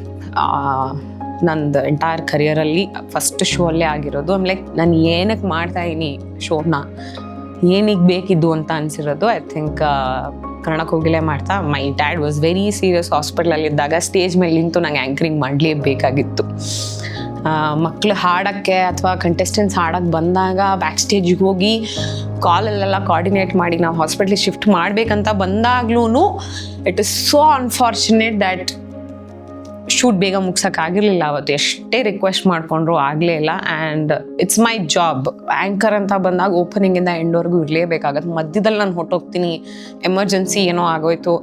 ನಂದು ಎಂಟೈರ್ ಕರಿಯರಲ್ಲಿ ಫಸ್ಟ್ ಶೋ ಅಲ್ಲೇ ಆಗಿರೋದು. ಆಮೇಲೆ ನಾನು ಏನಕ್ಕೆ ಮಾಡ್ತಾಯಿದ್ದೀನಿ ಶೋನ, ಏನಿಗೆ ಬೇಕಿದ್ದು ಅಂತ ಅನಿಸಿರೋದು. ಐ ಥಿಂಕ್ ಕನ್ನಡಕ್ಕೆ ಹೋಗಿಲೇ ಮಾಡ್ತಾ my dad was very serious. ಹಾಸ್ಪಿಟ್ಲಲ್ಲಿದ್ದಾಗ ಸ್ಟೇಜ್ ಮೇಲೆ ನಿಂತು ನಂಗೆ ಆ್ಯಂಕರಿಂಗ್ ಮಾಡಲೇಬೇಕಾಗಿತ್ತು. ಮಕ್ಕಳು ಹಾಡೋಕ್ಕೆ ಅಥವಾ ಕಂಟೆಸ್ಟೆಂಟ್ಸ್ ಹಾಡೋಕ್ಕೆ ಬಂದಾಗ ಬ್ಯಾಕ್ ಸ್ಟೇಜಿಗೆ ಹೋಗಿ ಕಾಲಲ್ಲೆಲ್ಲ ಕೋಆರ್ಡಿನೇಟ್ ಮಾಡಿ ನಾವು ಹಾಸ್ಪಿಟ್ಲಿಗೆ ಶಿಫ್ಟ್ ಮಾಡಬೇಕಂತ ಬಂದಾಗ್ಲೂ it is so unfortunate that shoot ಬೇಗ ಮುಗ್ಸೋಕ್ಕಾಗಿರಲಿಲ್ಲ. ಅವತ್ತು ಎಷ್ಟೇ ರಿಕ್ವೆಸ್ಟ್ ಮಾಡಿಕೊಂಡ್ರು ಆಗಲೇ ಇಲ್ಲ. And it's my job. Anchor ಅಂತ ಬಂದಾಗ ಓಪನಿಂಗಿಂದ ಎಂಡ್ವರೆಗೂ ಇರಲೇಬೇಕಾಗತ್ತೆ. ಮಧ್ಯದಲ್ಲಿ ನಾನು ಹೊಟ್ಟೋಗ್ತೀನಿ, ಎಮರ್ಜೆನ್ಸಿ ಏನೋ ಆಗೋಯ್ತು,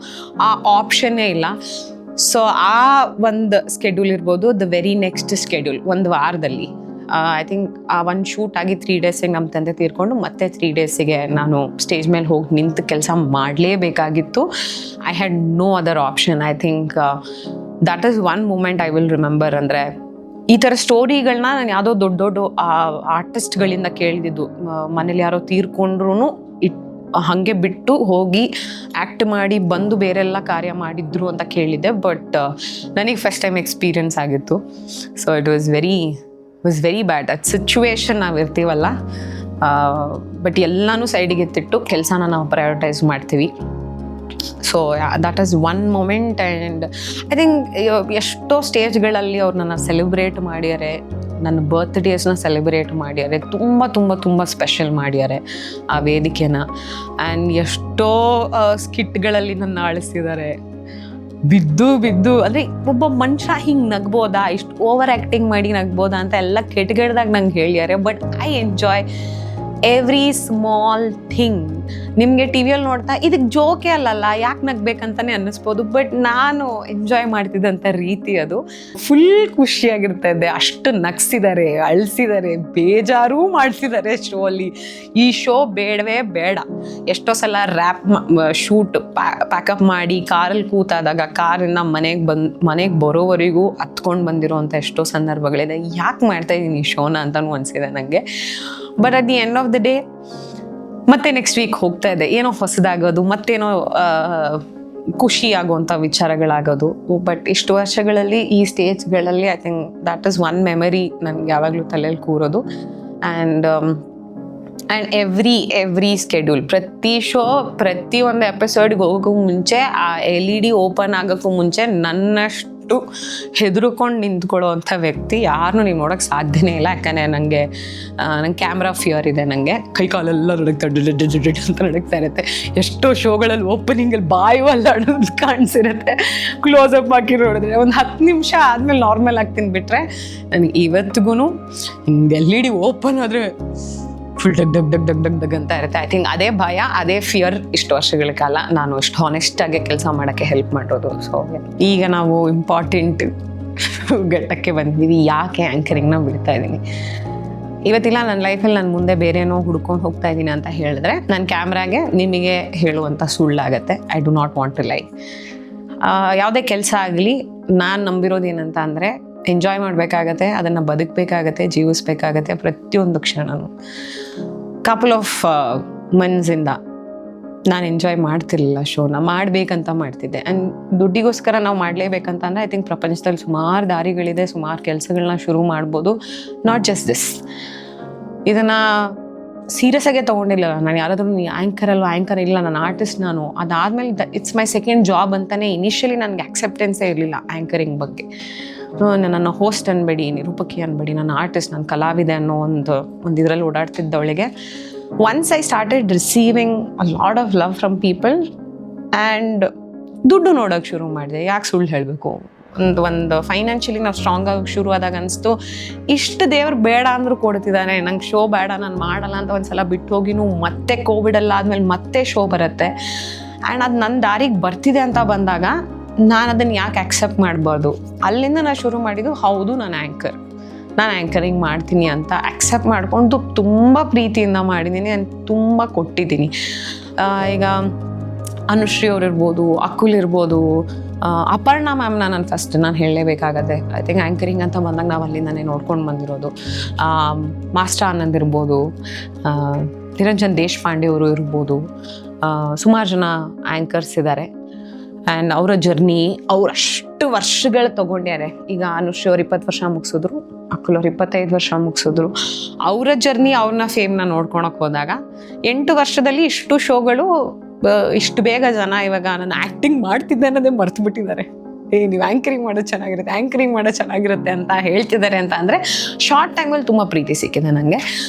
ಆ ಆಪ್ಷನ್ನೇ ಇಲ್ಲ. ಸೊ ಆ ಒಂದು ಸ್ಕೆಡ್ಯೂಲ್ ಇರ್ಬೋದು. ದ ವೆರಿ ನೆಕ್ಸ್ಟ್ ಸ್ಕೆಡ್ಯೂಲ್ ಒಂದು ವಾರದಲ್ಲಿ ಐ ಥಿಂಕ್ ಆ ಒಂದು ಶೂಟ್ ಆಗಿ 3 ಡೇಸಿಗೆ ನಮ್ಮ ತಂದೆ ತೀರ್ಕೊಂಡು ಮತ್ತೆ 3 ಡೇಸಿಗೆ ನಾನು ಸ್ಟೇಜ್ ಮೇಲೆ ಹೋಗಿ ನಿಂತು ಕೆಲಸ ಮಾಡಲೇಬೇಕಾಗಿತ್ತು. I had no other option. I think that is one moment I will remember. ಅಂದರೆ ಈ ಥರ ಸ್ಟೋರಿಗಳನ್ನ ನಾನು ಯಾವುದೋ ದೊಡ್ಡ ಆರ್ಟಿಸ್ಟ್ಗಳಿಂದ ಕೇಳಿದ್ದು. ಮನೇಲಿ ಯಾರೋ ತೀರ್ಕೊಂಡ್ರೂ ಹಾಗೆ ಬಿಟ್ಟು ಹೋಗಿ ಆ್ಯಕ್ಟ್ ಮಾಡಿ ಬಂದು ಬೇರೆಲ್ಲ ಕಾರ್ಯ ಮಾಡಿದ್ರು ಅಂತ ಕೇಳಿದ್ದೆ. ಬಟ್ ನನಗೆ ಫಸ್ಟ್ ಟೈಮ್ ಎಕ್ಸ್ಪೀರಿಯನ್ಸ್ ಆಗಿತ್ತು. So it was very bad. ಅದು ಸಿಚುವೇಶನ್ ನಾವು ಇರ್ತೀವಲ್ಲ, ಬಟ್ ಎಲ್ಲನೂ ಸೈಡಿಗೆ ಎತ್ತಿಟ್ಟು ಕೆಲಸನ ನಾವು ಪ್ರಯಾರಿಟೈಸ್ ಮಾಡ್ತೀವಿ. So that is one moment. And I think ಎಷ್ಟೋ ಸ್ಟೇಜ್ಗಳಲ್ಲಿ ಅವ್ರು ನನ್ನ ಸೆಲೆಬ್ರೇಟ್ ಮಾಡ್ಯಾರೆ, ನನ್ನ ಬರ್ತ್ಡೇಸ್ನ ಸೆಲೆಬ್ರೇಟ್ ಮಾಡ್ಯಾರೆ, ತುಂಬ ತುಂಬ ತುಂಬ ಸ್ಪೆಷಲ್ ಮಾಡ್ಯಾರೆ ಆ ವೇದಿಕೆನ. ಆ್ಯಂಡ್ ಎಷ್ಟೋ ಸ್ಕಿಟ್ಗಳಲ್ಲಿ ನನ್ನ ಆಳಿಸಿದ್ದಾರೆ. ಬಿದ್ದು ಅಂದರೆ ಒಬ್ಬ ಮನುಷ್ಯ ಹಿಂಗೆ ನಗ್ಬೋದಾ, ಇಷ್ಟು ಓವರ್ ಆ್ಯಕ್ಟಿಂಗ್ ಮಾಡಿ ನಗ್ಬೋದಾ ಅಂತ ಎಲ್ಲ ಕೆಟ್ಟಗೆಡ್ದಾಗ ನಂಗೆ ಹೇಳ್ಯಾರೆ. But I enjoy every small thing. ನಿಮಗೆ ಟಿ ವಿಯಲ್ಲಿ ನೋಡ್ತಾ ಇದಕ್ಕೆ ಜೋಕೆ ಅಲ್ಲಲ್ಲ, ಯಾಕೆ ನಗ್ಬೇಕಂತಾನೆ ಅನ್ನಿಸ್ಬೋದು. ಬಟ್ ನಾನು ಎಂಜಾಯ್ ಮಾಡ್ತಿದ್ದಂಥ ರೀತಿ ಅದು ಫುಲ್ ಖುಷಿಯಾಗಿರ್ತಾ ಇದ್ದೆ. ಅಷ್ಟು ನಗ್ಸಿದ್ದಾರೆ, ಅಳಿಸಿದ್ದಾರೆ, ಬೇಜಾರೂ ಮಾಡಿಸಿದ್ದಾರೆ ಶೋ ಅಲ್ಲಿ. ಈ ಶೋ ಬೇಡವೇ ಬೇಡ. ಎಷ್ಟೋ ಸಲ ರ್ಯಾಪ್ ಶೂಟ್ ಪ್ಯಾಕಪ್ ಮಾಡಿ ಕಾರಲ್ಲಿ ಕೂತಾದಾಗ ಕಾರಿಂದ ಮನೆಗೆ ಬರೋವರೆಗೂ ಹತ್ಕೊಂಡು ಬಂದಿರೋವಂಥ ಎಷ್ಟೋ ಸಂದರ್ಭಗಳಿದೆ. ಯಾಕೆ ಮಾಡ್ತಾ ಇದ್ದೀನಿ ಈ ಶೋನ ಅಂತಲೂ ಅನಿಸಿದೆ ನನಗೆ. But at the end of the day ಮತ್ತೆ ನೆಕ್ಸ್ಟ್ ವೀಕ್ ಹೋಗ್ತಾ ಇದೆ, ಏನೋ ಹೊಸದಾಗೋದು, ಮತ್ತೇನೋ ಖುಷಿ ಆಗುವಂಥ ವಿಚಾರಗಳಾಗೋದು. ಬಟ್ ಇಷ್ಟು ವರ್ಷಗಳಲ್ಲಿ ಈ ಸ್ಟೇಜ್ಗಳಲ್ಲಿ I think that is one memory ನನಗೆ ಯಾವಾಗಲೂ ತಲೆಯಲ್ಲಿ ಕೂರೋದು. ಆ್ಯಂಡ್ ಎವ್ರಿ ಸ್ಕೆಡ್ಯೂಲ್, ಪ್ರತಿ ಶೋ, ಪ್ರತಿಯೊಂದು ಎಪಿಸೋಡ್ಗೆ ಹೋಗೋಕ್ಕೂ ಮುಂಚೆ, ಆ LED ಓಪನ್ ಆಗೋಕ್ಕೂ ಮುಂಚೆ ನನ್ನಷ್ಟು ಹೆದರ್ಕೊಂಡು ನಿಂತ್ಕೊಳ್ಳೋ ಅಂಥ ವ್ಯಕ್ತಿ ಯಾರನ್ನೂ ನೀವು ನೋಡೋಕ್ಕೆ ಸಾಧ್ಯನೇ ಇಲ್ಲ. ಯಾಕಂದರೆ ನಂಗೆ ಕ್ಯಾಮ್ರಾ ಫಿಯರ್ ಇದೆ. ನನಗೆ ಕೈಕಾಲೆಲ್ಲ ನಡುಗ್ತಾ ಅಂತ ನಡುಗ್ತಾ ಇರುತ್ತೆ. ಎಷ್ಟೋ ಶೋಗಳಲ್ಲಿ ಓಪನಿಂಗಲ್ಲಿ ಬಾಯಿ ಅಲ್ಲಾಡೋದು ಕಾಣಿಸಿರುತ್ತೆ. ಕ್ಲೋಸಪ್ ಹಾಕಿ ನೋಡಿದ್ರೆ ಒಂದು 10 ನಿಮಿಷ ಆದಮೇಲೆ ನಾರ್ಮಲ್ ಆಗ್ತೀನಿ. ಬಿಟ್ಟರೆ ನನಗೆ ಇವತ್ತಿಗೂ ಹಿಂಗೆ LED ಓಪನ್ ಆದರೆ ಫುಲ್ ಡಗ್ ಅಂತ ಇರುತ್ತೆ. ಐ ಥಿಂಕ್ ಅದೇ ಭಯ, ಅದೇ ಫಿಯರ್ ಇಷ್ಟು ವರ್ಷಗಳ ಕಾಲ ನಾನು ಇಷ್ಟು ಹಾನೆಸ್ಟಾಗಿ ಕೆಲಸ ಮಾಡೋಕ್ಕೆ ಹೆಲ್ಪ್ ಮಾಡೋದು. ಸೊ ಈಗ ನಾವು ಇಂಪಾರ್ಟೆಂಟ್ ಘಟ್ಟಕ್ಕೆ ಬಂದಿದ್ದೀವಿ. ಯಾಕೆ ಆ್ಯಂಕರಿಂಗ್ನ ಬಿಡ್ತಾ ಇದ್ದೀನಿ ಇವತ್ತಿಲ್ಲ. ನನ್ನ ಲೈಫಲ್ಲಿ ನಾನು ಮುಂದೆ ಬೇರೆನೋ ಹುಡ್ಕೊಂಡು ಹೋಗ್ತಾ ಇದ್ದೀನಿ ಅಂತ ಹೇಳಿದ್ರೆ ನನ್ನ ಕ್ಯಾಮ್ರಾಗೆ ನಿಮಗೆ ಹೇಳುವಂಥ ಸುಳ್ಳಾಗತ್ತೆ. I do not want to lie. ಯಾವುದೇ ಕೆಲಸ ಆಗಲಿ ನಾನು ನಂಬಿರೋದೇನಂತ ಅಂದರೆ ಎಂಜಾಯ್ ಮಾಡಬೇಕಾಗತ್ತೆ, ಅದನ್ನು ಬದುಕಬೇಕಾಗತ್ತೆ, ಜೀವಿಸ್ಬೇಕಾಗತ್ತೆ ಪ್ರತಿಯೊಂದು ಕ್ಷಣನೂ. ಕಪಲ್ ಆಫ್ ಮಂತ್ಸಿಂದ ನಾನು ಎಂಜಾಯ್ ಮಾಡ್ತಿರ್ಲಿಲ್ಲ ಶೋನ. ಮಾಡಬೇಕಂತ ಮಾಡ್ತಿದ್ದೆ. ಆ್ಯಂಡ್ ದುಡ್ಡಿಗೋಸ್ಕರ ನಾವು ಮಾಡಲೇಬೇಕಂತ ಅಂದರೆ ಐ ಥಿಂಕ್ ಪ್ರಪಂಚದಲ್ಲಿ ಸುಮಾರು ದಾರಿಗಳಿದೆ, ಸುಮಾರು ಕೆಲಸಗಳನ್ನ ಶುರು ಮಾಡ್ಬೋದು. Not just this. ಇದನ್ನು ಸೀರಿಯಸ್ ಆಗೇ ತೊಗೊಂಡಿಲ್ಲ ನಾನು. ಯಾರಾದ್ರೂ ಆ್ಯಂಕರ್ ಇಲ್ಲ, ನಾನು ಆರ್ಟಿಸ್ಟ್ ನಾನು. ಅದಾದಮೇಲೆ ಇಟ್ಸ್ ಮೈ ಸೆಕೆಂಡ್ ಜಾಬ್ ಅಂತಲೇ ಇನಿಷಿಯಲಿ ನನಗೆ ಆಕ್ಸೆಪ್ಟೆನ್ಸೇ ಇರಲಿಲ್ಲ ಆ್ಯಂಕರಿಂಗ್ ಬಗ್ಗೆ. ನನ್ನ ಹೋಸ್ಟ್ ಅನ್ಬೇಡಿ, ನಿರೂಪಕಿ ಅನ್ಬೇಡಿ, ನನ್ನ ಆರ್ಟಿಸ್ಟ್, ನನ್ನ ಕಲಾವಿದೆ ಅನ್ನೋ ಒಂದು ಇದರಲ್ಲಿ ಓಡಾಡ್ತಿದ್ದವಳಿಗೆ once I started receiving a lot of love from people and ದುಡ್ಡು ನೋಡೋಕ್ಕೆ ಶುರು ಮಾಡಿದೆ. ಯಾಕೆ ಸುಳ್ಳು ಹೇಳಬೇಕು, ಒಂದು ಫೈನಾನ್ಷಿಯಲಿ ನಾವು ಸ್ಟ್ರಾಂಗ್ ಆಗಿ ಶುರು ಆದಾಗ ಅನಿಸ್ತು, ಇಷ್ಟು ದೇವ್ರು ಬೇಡ ಅಂದರೂ ಕೊಡ್ತಿದ್ದಾನೆ, ನಂಗೆ ಶೋ ಬೇಡ, ನಾನು ಮಾಡಲ್ಲ ಅಂತ ಒಂದ್ಸಲ ಬಿಟ್ಟು ಹೋಗಿನೂ ಮತ್ತೆ ಕೋವಿಡೆಲ್ಲ ಆದಮೇಲೆ ಮತ್ತೆ ಶೋ ಬರುತ್ತೆ. ಆ್ಯಂಡ್ ಅದು ನನ್ನ ದಾರಿಗೆ ಬರ್ತಿದೆ ಅಂತ ಬಂದಾಗ ನಾನು ಅದನ್ನು ಯಾಕೆ ಆಕ್ಸೆಪ್ಟ್ ಮಾಡ್ಬಾರ್ದು. ಅಲ್ಲಿಂದ ನಾನು ಶುರು ಮಾಡಿದ್ದು, ಹೌದು ನಾನು ಆ್ಯಂಕರಿಂಗ್ ಮಾಡ್ತೀನಿ ಅಂತ ಆಕ್ಸೆಪ್ಟ್ ಮಾಡಿಕೊಂಡು ತುಂಬ ಪ್ರೀತಿಯಿಂದ ಮಾಡಿದ್ದೀನಿ, ನಾನು ತುಂಬ ಕೊಟ್ಟಿದ್ದೀನಿ. ಈಗ ಅನುಶ್ರೀ ಅವ್ರು ಇರ್ಬೋದು, ಅಕುಲ್ ಇರ್ಬೋದು, ಅಪರ್ಣಾ ಮ್ಯಾಮ್ನ ನಾನು ಹೇಳಲೇಬೇಕಾಗತ್ತೆ. ಐ ಥಿಂಕ್ ಆ್ಯಂಕರಿಂಗ್ ಅಂತ ಬಂದಾಗ ನಾವು ಅಲ್ಲಿಂದನೇ ನೋಡ್ಕೊಂಡು ಬಂದಿರೋದು. ಮಾಸ್ಟರ್ ಆನಂದ್ ಇರ್ಬೋದು, ನಿರಂಜನ್ ದೇಶಪಾಂಡೆ ಅವರು ಇರ್ಬೋದು, ಸುಮಾರು ಜನ ಆ್ಯಂಕರ್ಸ್ ಇದ್ದಾರೆ. ಆ್ಯಂಡ್ ಅವರ ಜರ್ನಿ ಅವರಷ್ಟು ವರ್ಷಗಳು ತೊಗೊಂಡ್ಯಾರೆ. ಈಗ ಅನುಶ್ರೀ ಅವ್ರು 20 ವರ್ಷ ಮುಗಿಸಿದ್ರು, ಅಕುಲ್ ಅವ್ರು 25 ವರ್ಷ ಮುಗಿಸಿದ್ರು. ಅವರ ಜರ್ನಿ, ಅವ್ರನ್ನ ಫೇಮ್ನ ನೋಡ್ಕೊಳಕ್ಕೆ ಹೋದಾಗ 8 ವರ್ಷದಲ್ಲಿ ಇಷ್ಟು ಶೋಗಳು, ಇಷ್ಟು ಬೇಗ ಜನ ಇವಾಗ ನಾನು ಆ್ಯಕ್ಟಿಂಗ್ ಮಾಡ್ತಿದ್ದೆ ಅನ್ನೋದೇ ಮರ್ತು ಬಿಟ್ಟಿದ್ದಾರೆ. ನೀವು ಆ್ಯಂಕರಿಂಗ್ ಮಾಡೋದು ಚೆನ್ನಾಗಿರುತ್ತೆ ಅಂತ ಹೇಳ್ತಿದ್ದಾರೆ ಅಂತ ಅಂದರೆ ಶಾರ್ಟ್ ಟೈಮಲ್ಲಿ ತುಂಬ ಪ್ರೀತಿ ಸಿಕ್ಕಿದೆ ನನಗೆ.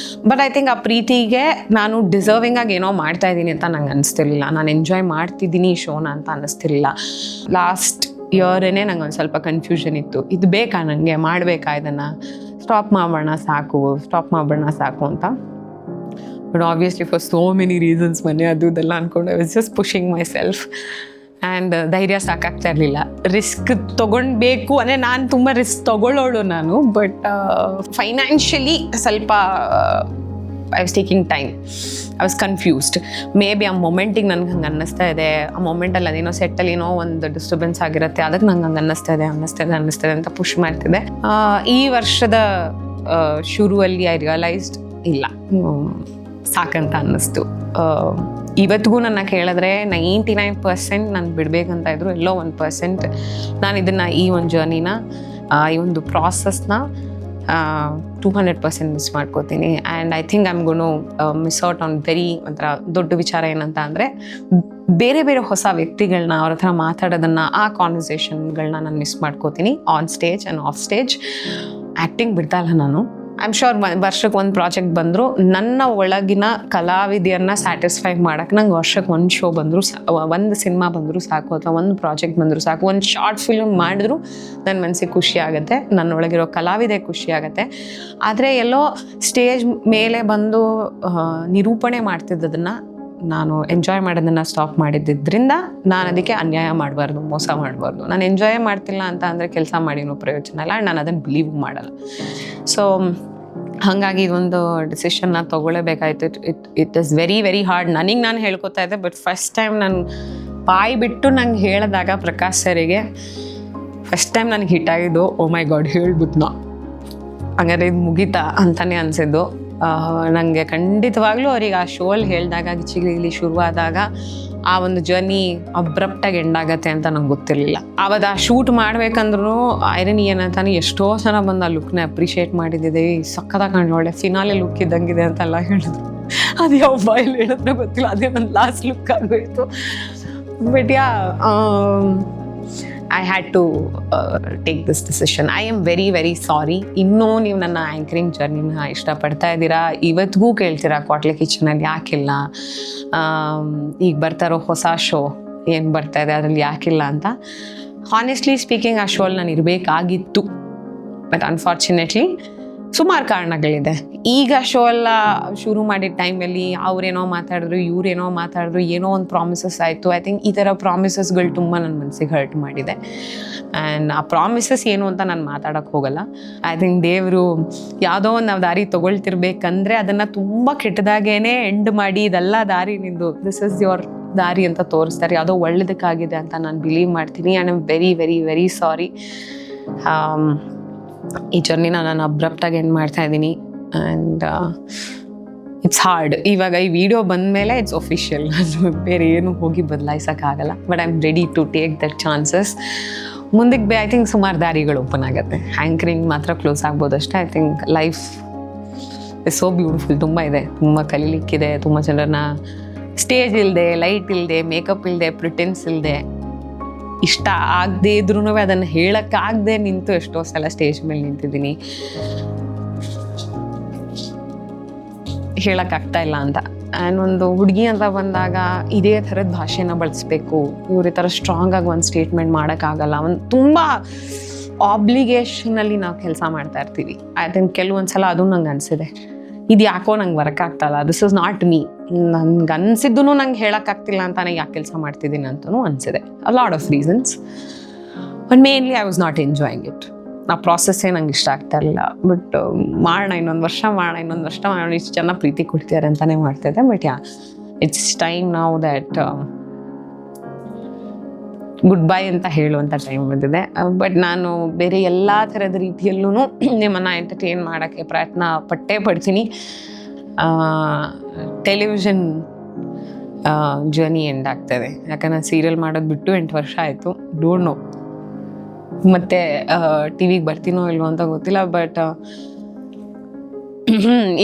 ಬಟ್ ಐ ಥಿಂಕ್ ಆ ಪ್ರೀತಿಗೆ ನಾನು ಡಿಸರ್ವಿಂಗಾಗಿ ಏನೋ ಮಾಡ್ತಾ ಇದ್ದೀನಿ ಅಂತ ನಂಗೆ ಅನಿಸ್ತಿರ್ಲಿಲ್ಲ. ನಾನು ಎಂಜಾಯ್ ಮಾಡ್ತಿದ್ದೀನಿ ಈ ಶೋನ ಅಂತ ಅನ್ನಿಸ್ತಿರ್ಲಿಲ್ಲ. ಲಾಸ್ಟ್ ಇಯರೇನೆ ನಂಗೆ ಒಂದು ಸ್ವಲ್ಪ ಕನ್ಫ್ಯೂಷನ್ ಇತ್ತು, ಇದು ಬೇಕಾ ನನಗೆ, ಮಾಡಬೇಕಾ ಇದನ್ನು, ಸ್ಟಾಪ್ ಮಾಡೋಣ ಸಾಕು ಅಂತ. But obviously for so many reasons ಮನೆ ಅದು ಇದೆಲ್ಲ ಅಂದ್ಕೊಂಡು I was just pushing my self. And ಧೈರ್ಯ ಸಾಕಾಗ್ತಾ ಇರಲಿಲ್ಲ. ರಿಸ್ಕ್ ತೊಗೊಳ್ಬೇಕು ಅಂದರೆ ನಾನು ತುಂಬ ರಿಸ್ಕ್ ತೊಗೊಳ್ಳೋಳು ನಾನು. ಬಟ್ ಫೈನಾನ್ಷಿಯಲಿ ಸ್ವಲ್ಪ I was taking time, I was confused. May be ಆ ಮೊಮೆಂಟಿಗೆ ನನಗೆ ಹಂಗೆ ಅನ್ನಿಸ್ತಾ ಇದೆ, ಆ ಮೊಮೆಂಟಲ್ಲಿ ಅದೇನೋ ಸೆಟ್ಟಲ್ಲಿ ಏನೋ ಒಂದು ಡಿಸ್ಟರ್ಬೆನ್ಸ್ ಆಗಿರುತ್ತೆ, ಅದಕ್ಕೆ ನಂಗೆ ಹಂಗೆ ಅನ್ನಿಸ್ತಾ ಇದೆ ಅಂತ ಪುಷ್ ಮಾಡ್ತಿದ್ದೆ. ಈ ವರ್ಷದ ಶುರುವಲ್ಲಿ ಐ ರಿಯಲೈಸ್ಡ್ ಇಲ್ಲ, ಸಾಕಂತ ಅನ್ನಿಸ್ತು. ಇವತ್ತಿಗೂ ನನ್ನ ಕೇಳಿದ್ರೆ 99% ನಾನು ಬಿಡಬೇಕಂತ ಇದ್ರು, ಎಲ್ಲೋ 1% ನಾನು ಇದನ್ನು, ಈ ಒಂದು ಜರ್ನಿನ, ಈ ಒಂದು ಪ್ರಾಸೆಸ್ನ 200% ಮಿಸ್ ಮಾಡ್ಕೋತೀನಿ. And I think I am gonna miss out on very ಒಂಥರ ದೊಡ್ಡ ವಿಚಾರ ಏನಂತ ಅಂದರೆ, ಬೇರೆ ಬೇರೆ ಹೊಸ ವ್ಯಕ್ತಿಗಳನ್ನ, ಅವ್ರ ಹತ್ರ ಮಾತಾಡೋದನ್ನು, ಆ ಕಾನ್ವರ್ಸೇಷನ್ಗಳನ್ನ ನಾನು ಮಿಸ್ ಮಾಡ್ಕೋತೀನಿ on stage and of stage. Acting ಬಿಡ್ತಾ ಇಲ್ಲ ನಾನು. ಐ ಆಮ್ ಶೋರ್ ವರ್ಷಕ್ಕೆ ಒಂದು ಪ್ರಾಜೆಕ್ಟ್ ಬಂದರೂ ನನ್ನ ಒಳಗಿನ ಕಲಾವಿದೆಯನ್ನು ಸ್ಯಾಟಿಸ್ಫೈ ಮಾಡೋಕ್ಕೆ ನಂಗೆ ವರ್ಷಕ್ಕೆ ಒಂದು ಶೋ ಬಂದರೂ, ಒಂದು ಸಿನಿಮಾ ಬಂದರೂ ಸಾಕು, ಅಥವಾ ಒಂದು ಪ್ರಾಜೆಕ್ಟ್ ಬಂದರೂ ಸಾಕು, ಒಂದು ಶಾರ್ಟ್ ಫಿಲ್ಮ್ ಮಾಡಿದ್ರು ನನ್ನ ಮನಸ್ಸಿಗೆ ಖುಷಿ ಆಗುತ್ತೆ, ನನ್ನೊಳಗಿರೋ ಕಲಾವಿದೆ ಖುಷಿ ಆಗುತ್ತೆ. ಆದರೆ ಎಲ್ಲೋ ಸ್ಟೇಜ್ ಮೇಲೆ ಬಂದು ನಿರೂಪಣೆ ಮಾಡ್ತಿದ್ದದನ್ನು ನಾನು ಎಂಜಾಯ್ ಮಾಡೋದನ್ನು ಸ್ಟಾಪ್ ಮಾಡಿದ್ದರಿಂದ ನಾನು ಅದಕ್ಕೆ ಅನ್ಯಾಯ ಮಾಡಬಾರ್ದು, ಮೋಸ ಮಾಡಬಾರ್ದು. ನಾನು ಎಂಜಾಯೇ ಮಾಡ್ತಿಲ್ಲ ಅಂತ ಅಂದರೆ ಕೆಲಸ ಮಾಡಿನೂ ಪ್ರಯೋಜನ ಇಲ್ಲ, ಆ್ಯಂಡ್ ನಾನು ಅದನ್ನು ಬಿಲೀವ್ ಮಾಡಲ್ಲ. ಸೊ ಹಾಗಾಗಿ ಇದೊಂದು ಡಿಸಿಷನ್ನ ತೊಗೊಳ್ಳೇಬೇಕಾಯ್ತು. It is very very hard. ನನಗೆ ನಾನು ಹೇಳ್ಕೊತಾ ಇದ್ದೆ, ಬಟ್ ಫಸ್ಟ್ ಟೈಮ್ ನಾನು ಬಾಯಿ ಬಿಟ್ಟು ನಂಗೆ ಹೇಳಿದಾಗ ಪ್ರಕಾಶ್ ಸರಿಗೆ ಫಸ್ಟ್ ಟೈಮ್ ನನಗೆ ಹಿಟ್ಟಾಗಿದ್ದು, ಓ ಮೈ ಗಾಡ್ ಹೇಳ್ಬಿಟ್ನೋ, ಹಂಗಾರೆ ಇದು ಮುಗೀತಾ ಅಂತಲೇ ಅನಿಸಿದ್ದು. ನನಗೆ ಖಂಡಿತವಾಗ್ಲೂ ಅವ್ರಿಗೆ ಆ ಶೋಲ್ಲಿ ಹೇಳಿದಾಗ, ಗಿಚ್ಚಿಗಿಲಿ ಶುರುವಾದಾಗ ಆ ಒಂದು ಜರ್ನಿ ಅಬ್ರಪ್ಟಾಗಿ ಎಂಡಾಗತ್ತೆ ಅಂತ ನಂಗೆ ಗೊತ್ತಿರಲಿಲ್ಲ. ಆವತ್ತು ಆ ಶೂಟ್ ಮಾಡ್ಬೇಕಂದ್ರೂ ಐರನಿ ಏನಂತಾನೆ ಎಷ್ಟೋ ಜನ ಬಂದು ಆ ಲುಕ್ನ ಅಪ್ರಿಷಿಯೇಟ್ ಮಾಡಿದ್ದಿದೆ, ಸಕ್ಕತ್ತಾಗಿ ಕಾಣಿ, ಒಳ್ಳೆ ಫಿನಾಲೆ ಲುಕ್ ಇದ್ದಂಗಿದೆ ಅಂತೆಲ್ಲ ಹೇಳಿದ್ರು. ಅದು ಯಾವ ಬಾಯಲ್ಲಿ ಹೇಳಿದ್ರೆ ಗೊತ್ತಿಲ್ಲ, ಅದೇ ನನ್ನ ಲಾಸ್ಟ್ ಲುಕ್ ಆಗೋಯಿತು. But yeah, I had to take this decision. I am very very sorry. ಇನ್ನೂ ನೀವು ನನ್ನ ಆ್ಯಂಕರಿಂಗ್ ಜರ್ನಿನ ಇಷ್ಟಪಡ್ತಾ ಇದ್ದೀರಾ, ಇವತ್ತಿಗೂ ಕೇಳ್ತೀರಾ ಕ್ವಾಟ್ಲೆ ಕಿಚನಲ್ಲಿ ಯಾಕಿಲ್ಲ, ಈಗ ಬರ್ತಾ ಇರೋ ಹೊಸ ಶೋ ಏನು ಬರ್ತಾ ಇದೆ ಅದರಲ್ಲಿ ಯಾಕಿಲ್ಲ ಅಂತ. ಹಾನೆಸ್ಟ್ಲಿ ಸ್ಪೀಕಿಂಗ್, ಆ ಶೋಲ್ಲಿ ನಾನು ಇರಬೇಕಾಗಿತ್ತು. ಬಟ್ ಅನ್ಫಾರ್ಚುನೇಟ್ಲಿ ಸುಮಾರು ಕಾರಣಗಳಿದೆ. ಈಗ ಶೋ ಎಲ್ಲ ಶುರು ಮಾಡಿದ ಟೈಮಲ್ಲಿ ಅವರೇನೋ ಮಾತಾಡಿದ್ರು, ಇವರೇನೋ ಮಾತಾಡಿದ್ರು, ಏನೋ ಒಂದು ಪ್ರಾಮಿಸಸ್ ಆಯಿತು. ಐ ಥಿಂಕ್ ಈ ಥರ ಪ್ರಾಮಿಸಸ್ಗಳು ತುಂಬ ನನ್ನ ಮನಸ್ಸಿಗೆ ಹರ್ಟ್ ಮಾಡಿದೆ. ಆ್ಯಂಡ್ ಆ ಪ್ರಾಮಿಸಸ್ ಏನು ಅಂತ ನಾನು ಮಾತಾಡೋಕ್ಕೆ ಹೋಗಲ್ಲ. ಐ ಥಿಂಕ್ ದೇವರು ಯಾವುದೋ ಒಂದು ನಾವು ದಾರಿ ತೊಗೊಳ್ತಿರ್ಬೇಕಂದ್ರೆ ಅದನ್ನು ತುಂಬ ಕೆಟ್ಟದಾಗೇನೆ ಎಂಡ್ ಮಾಡಿ, ಇದೆಲ್ಲ ದಾರಿ ನಿಂದು, ದಿಸ್ ಇಸ್ ಯೋರ್ ದಾರಿ ಅಂತ ತೋರಿಸ್ತಾರೆ. ಯಾವುದೋ ಒಳ್ಳೇದಕ್ಕಾಗಿದೆ ಅಂತ ನಾನು ಬಿಲೀವ್ ಮಾಡ್ತೀನಿ. And I am very very very sorry. ಈ ಜರ್ನಿನ ನಾನು ಅಬ್ರಪ್ಟಾಗಿ ಎಂಡ್ ಮಾಡ್ತಾ ಇದ್ದೀನಿ. And it's hard. ಇವಾಗ ಈ ವಿಡಿಯೋ ಬಂದಮೇಲೆ ಇಟ್ಸ್ ಒಫಿಷಿಯಲ್, ಬೇರೆ ಏನು ಹೋಗಿ ಬದಲಾಯಿಸೋಕ್ಕಾಗಲ್ಲ. But I am ready to take that chances. ಮುಂದಕ್ಕೆ ಐ ಥಿಂಕ್ ಸುಮಾರು ದಾರಿಗಳು ಓಪನ್ ಆಗುತ್ತೆ. ಆ್ಯಂಕರಿಂಗ್ ಮಾತ್ರ ಕ್ಲೋಸ್ ಆಗ್ಬೋದು ಅಷ್ಟೇ. I think life is so beautiful. ತುಂಬ ಇದೆ, ತುಂಬ ಕಲೀಲಿಕ್ಕಿದೆ. ತುಂಬ ಜನರನ್ನ ಸ್ಟೇಜ್ ಇಲ್ಲದೆ, ಲೈಟ್ ಇಲ್ಲದೆ, ಮೇಕಪ್ ಇಲ್ಲದೆ, ಪ್ರಿಟೆನ್ಸ್ ಇಲ್ಲದೆ, ಇಷ್ಟ ಆಗದೆ ಇದ್ರೂ ಅದನ್ನು ಹೇಳೋಕ್ಕಾಗದೆ ನಿಂತು ಎಷ್ಟೋ ಸಲ ಸ್ಟೇಜ್ ಮೇಲೆ ನಿಂತಿದ್ದೀನಿ. ಹೇಳೋಕ್ಕಾಗ್ತಾ ಇಲ್ಲ ಅಂತ. ಆ್ಯಂಡ್ ಒಂದು ಹುಡುಗಿ ಅಂತ ಬಂದಾಗ ಇದೇ ಥರದ ಭಾಷೆನ ಬಳಸಬೇಕು, ಇವ್ರ ಈ ಥರ ಸ್ಟ್ರಾಂಗ್ ಆಗಿ ಒಂದು ಸ್ಟೇಟ್ಮೆಂಟ್ ಮಾಡೋಕ್ಕಾಗಲ್ಲ, ಒಂದು ತುಂಬ ಆಬ್ಲಿಗೇಷನಲ್ಲಿ ನಾವು ಕೆಲಸ ಮಾಡ್ತಾ ಇರ್ತೀವಿ. ಐ ಥಿಂಕ್ ಕೆಲವೊಂದ್ಸಲ ಅದು ನಂಗೆ ಅನಿಸಿದೆ, ಇದು ಯಾಕೋ ನಂಗೆ ವರ್ಕ್ ಆಗ್ತಾಯಿಲ್ಲ, ದಿಸ್ ಇಸ್ ನಾಟ್ ಮೀ, ನನ್ಗೆ ಅನಿಸಿದ್ದು ನಂಗೆ ಹೇಳೋಕ್ಕಾಗ್ತಿಲ್ಲ ಅಂತಾನೆ ಯಾಕೆ ಕೆಲಸ ಮಾಡ್ತಿದ್ದೀನಿ ಅಂತಲೂ ಅನಿಸಿದೆ. ಅ lot of reasons, but mainly I was not enjoying it. ಆ ಪ್ರಾಸೆಸ್ಸೇ ನಂಗೆ ಇಷ್ಟ ಆಗ್ತಾ ಇರಲಿಲ್ಲ. ಬಟ್ ಮಾಡೋಣ, ಇನ್ನೊಂದು ವರ್ಷ ಮಾಡೋಣ, ಇಷ್ಟು ಜನ ಪ್ರೀತಿ ಕೊಡ್ತಿದ್ದಾರೆ ಅಂತಲೇ ಮಾಡ್ತಾಯಿದ್ದೆ. ಬಟ್ ಇಟ್ಸ್ ಟೈಮ್ ನಾವು ದ್ಯಾಟ್ ಗುಡ್ ಬೈ ಅಂತ ಹೇಳುವಂಥ ಟೈಮ್ ಬಂದಿದೆ. ಬಟ್ ನಾನು ಬೇರೆ ಎಲ್ಲ ಥರದ ರೀತಿಯಲ್ಲೂ ನಿಮ್ಮನ್ನು ಎಂಟರ್ಟೈನ್ ಮಾಡೋಕ್ಕೆ ಪ್ರಯತ್ನ ಪಟ್ಟೇ ಪಡ್ತೀನಿ. ಟೆಲಿವಿಷನ್ ಜರ್ನಿ ಎಂಡ್ ಆಗ್ತದೆ, ಯಾಕಂದರೆ ಸೀರಿಯಲ್ ಮಾಡೋದು ಬಿಟ್ಟು 8 ವರ್ಷ ಆಯಿತು. ಡೋಂಟ್ ನೋ ಮತ್ತು ಟಿ ವಿಗೆ ಬರ್ತೀನೋ ಇಲ್ವೋ ಅಂತ ಗೊತ್ತಿಲ್ಲ. ಬಟ್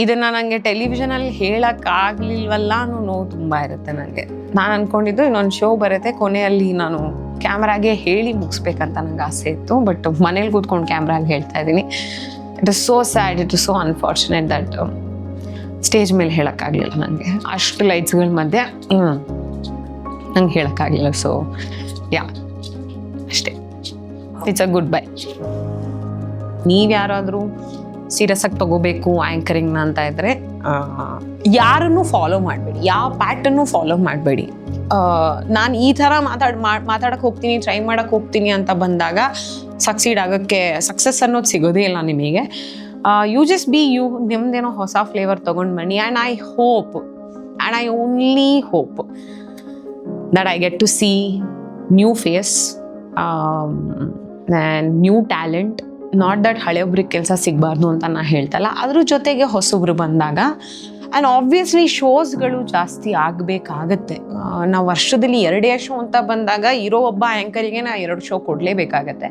ಇದನ್ನು ನನಗೆ ಟೆಲಿವಿಷನಲ್ಲಿ ಹೇಳೋಕ್ಕಾಗಲಿಲ್ವಲ್ಲ ಅನ್ನೋ ನೋವು ತುಂಬ ಇರುತ್ತೆ ನನಗೆ. ನಾನು ಅಂದ್ಕೊಂಡಿದ್ದು ಇನ್ನೊಂದು ಶೋ ಬರುತ್ತೆ, ಕೊನೆಯಲ್ಲಿ ನಾನು ಕ್ಯಾಮ್ರಾಗೆ ಹೇಳಿ ಮುಗಿಸ್ಬೇಕಂತ ನನಗೆ ಆಸೆ ಇತ್ತು. ಬಟ್ ಮನೇಲಿ ಕೂತ್ಕೊಂಡು ಕ್ಯಾಮ್ರಾಗೆ ಹೇಳ್ತಾ ಇದ್ದೀನಿ. It is so sad, it is so unfortunate that stage ಮೇಲೆ ಹೇಳೋಕ್ಕಾಗಲಿಲ್ಲ ನನಗೆ. ಅಷ್ಟು ಲೈಟ್ಸ್ಗಳ ಮಧ್ಯೆ ನಂಗೆ ಹೇಳೋಕ್ಕಾಗಲಿಲ್ಲ. ಸೊ ಅಷ್ಟೇ, ಇಟ್ಸ್ ಅ ಗುಡ್ ಬೈ. ನೀವು ಯಾರಾದರೂ ಸೀರಿಯಸ್ ಆಗಿ ತಗೋಬೇಕು ಆ್ಯಂಕರಿಂಗ್ನ ಅಂತ ಇದ್ದರೆ ಯಾರನ್ನು ಫಾಲೋ ಮಾಡಬೇಡಿ, ಯಾವ ಪ್ಯಾಟರ್ನು ಫಾಲೋ ಮಾಡಬೇಡಿ. ನಾನು ಈ ಥರ ಮಾತಾಡಕ್ಕೆ ಹೋಗ್ತೀನಿ, ಟ್ರೈ ಮಾಡೋಕ್ಕೆ ಹೋಗ್ತೀನಿ ಅಂತ ಬಂದಾಗ ಸಕ್ಸಸ್ ಅನ್ನೋದು ಸಿಗೋದೇ ಇಲ್ಲ ನಿಮಗೆ. ಯು ಜಸ್ಟ್ ಬಿ ಯು, ನಿಮ್ದೇನೋ ಹೊಸ ಫ್ಲೇವರ್ ತೊಗೊಂಡು ಬನ್ನಿ. And I only hope that I get to see new face and new talent. Not that ಹಳೆಯೊಬ್ರಿಗೆ ಕೆಲಸ ಸಿಗಬಾರ್ದು ಅಂತ ನಾನು ಹೇಳ್ತಲ್ಲ, ಅದ್ರ ಜೊತೆಗೆ ಹೊಸೊಬ್ರು ಬಂದಾಗ ಆ್ಯಂಡ್ ಆಬ್ವಿಯಸ್ಲಿ ಶೋಸ್ಗಳು ಜಾಸ್ತಿ ಆಗಬೇಕಾಗತ್ತೆ. ನಾವು ವರ್ಷದಲ್ಲಿ 2 ಶೋ ಅಂತ ಬಂದಾಗ ಇರೋ ಒಬ್ಬ ಆ್ಯಂಕರಿಗೆ ನಾ 2 ಶೋ ಕೊಡಲೇಬೇಕಾಗತ್ತೆ.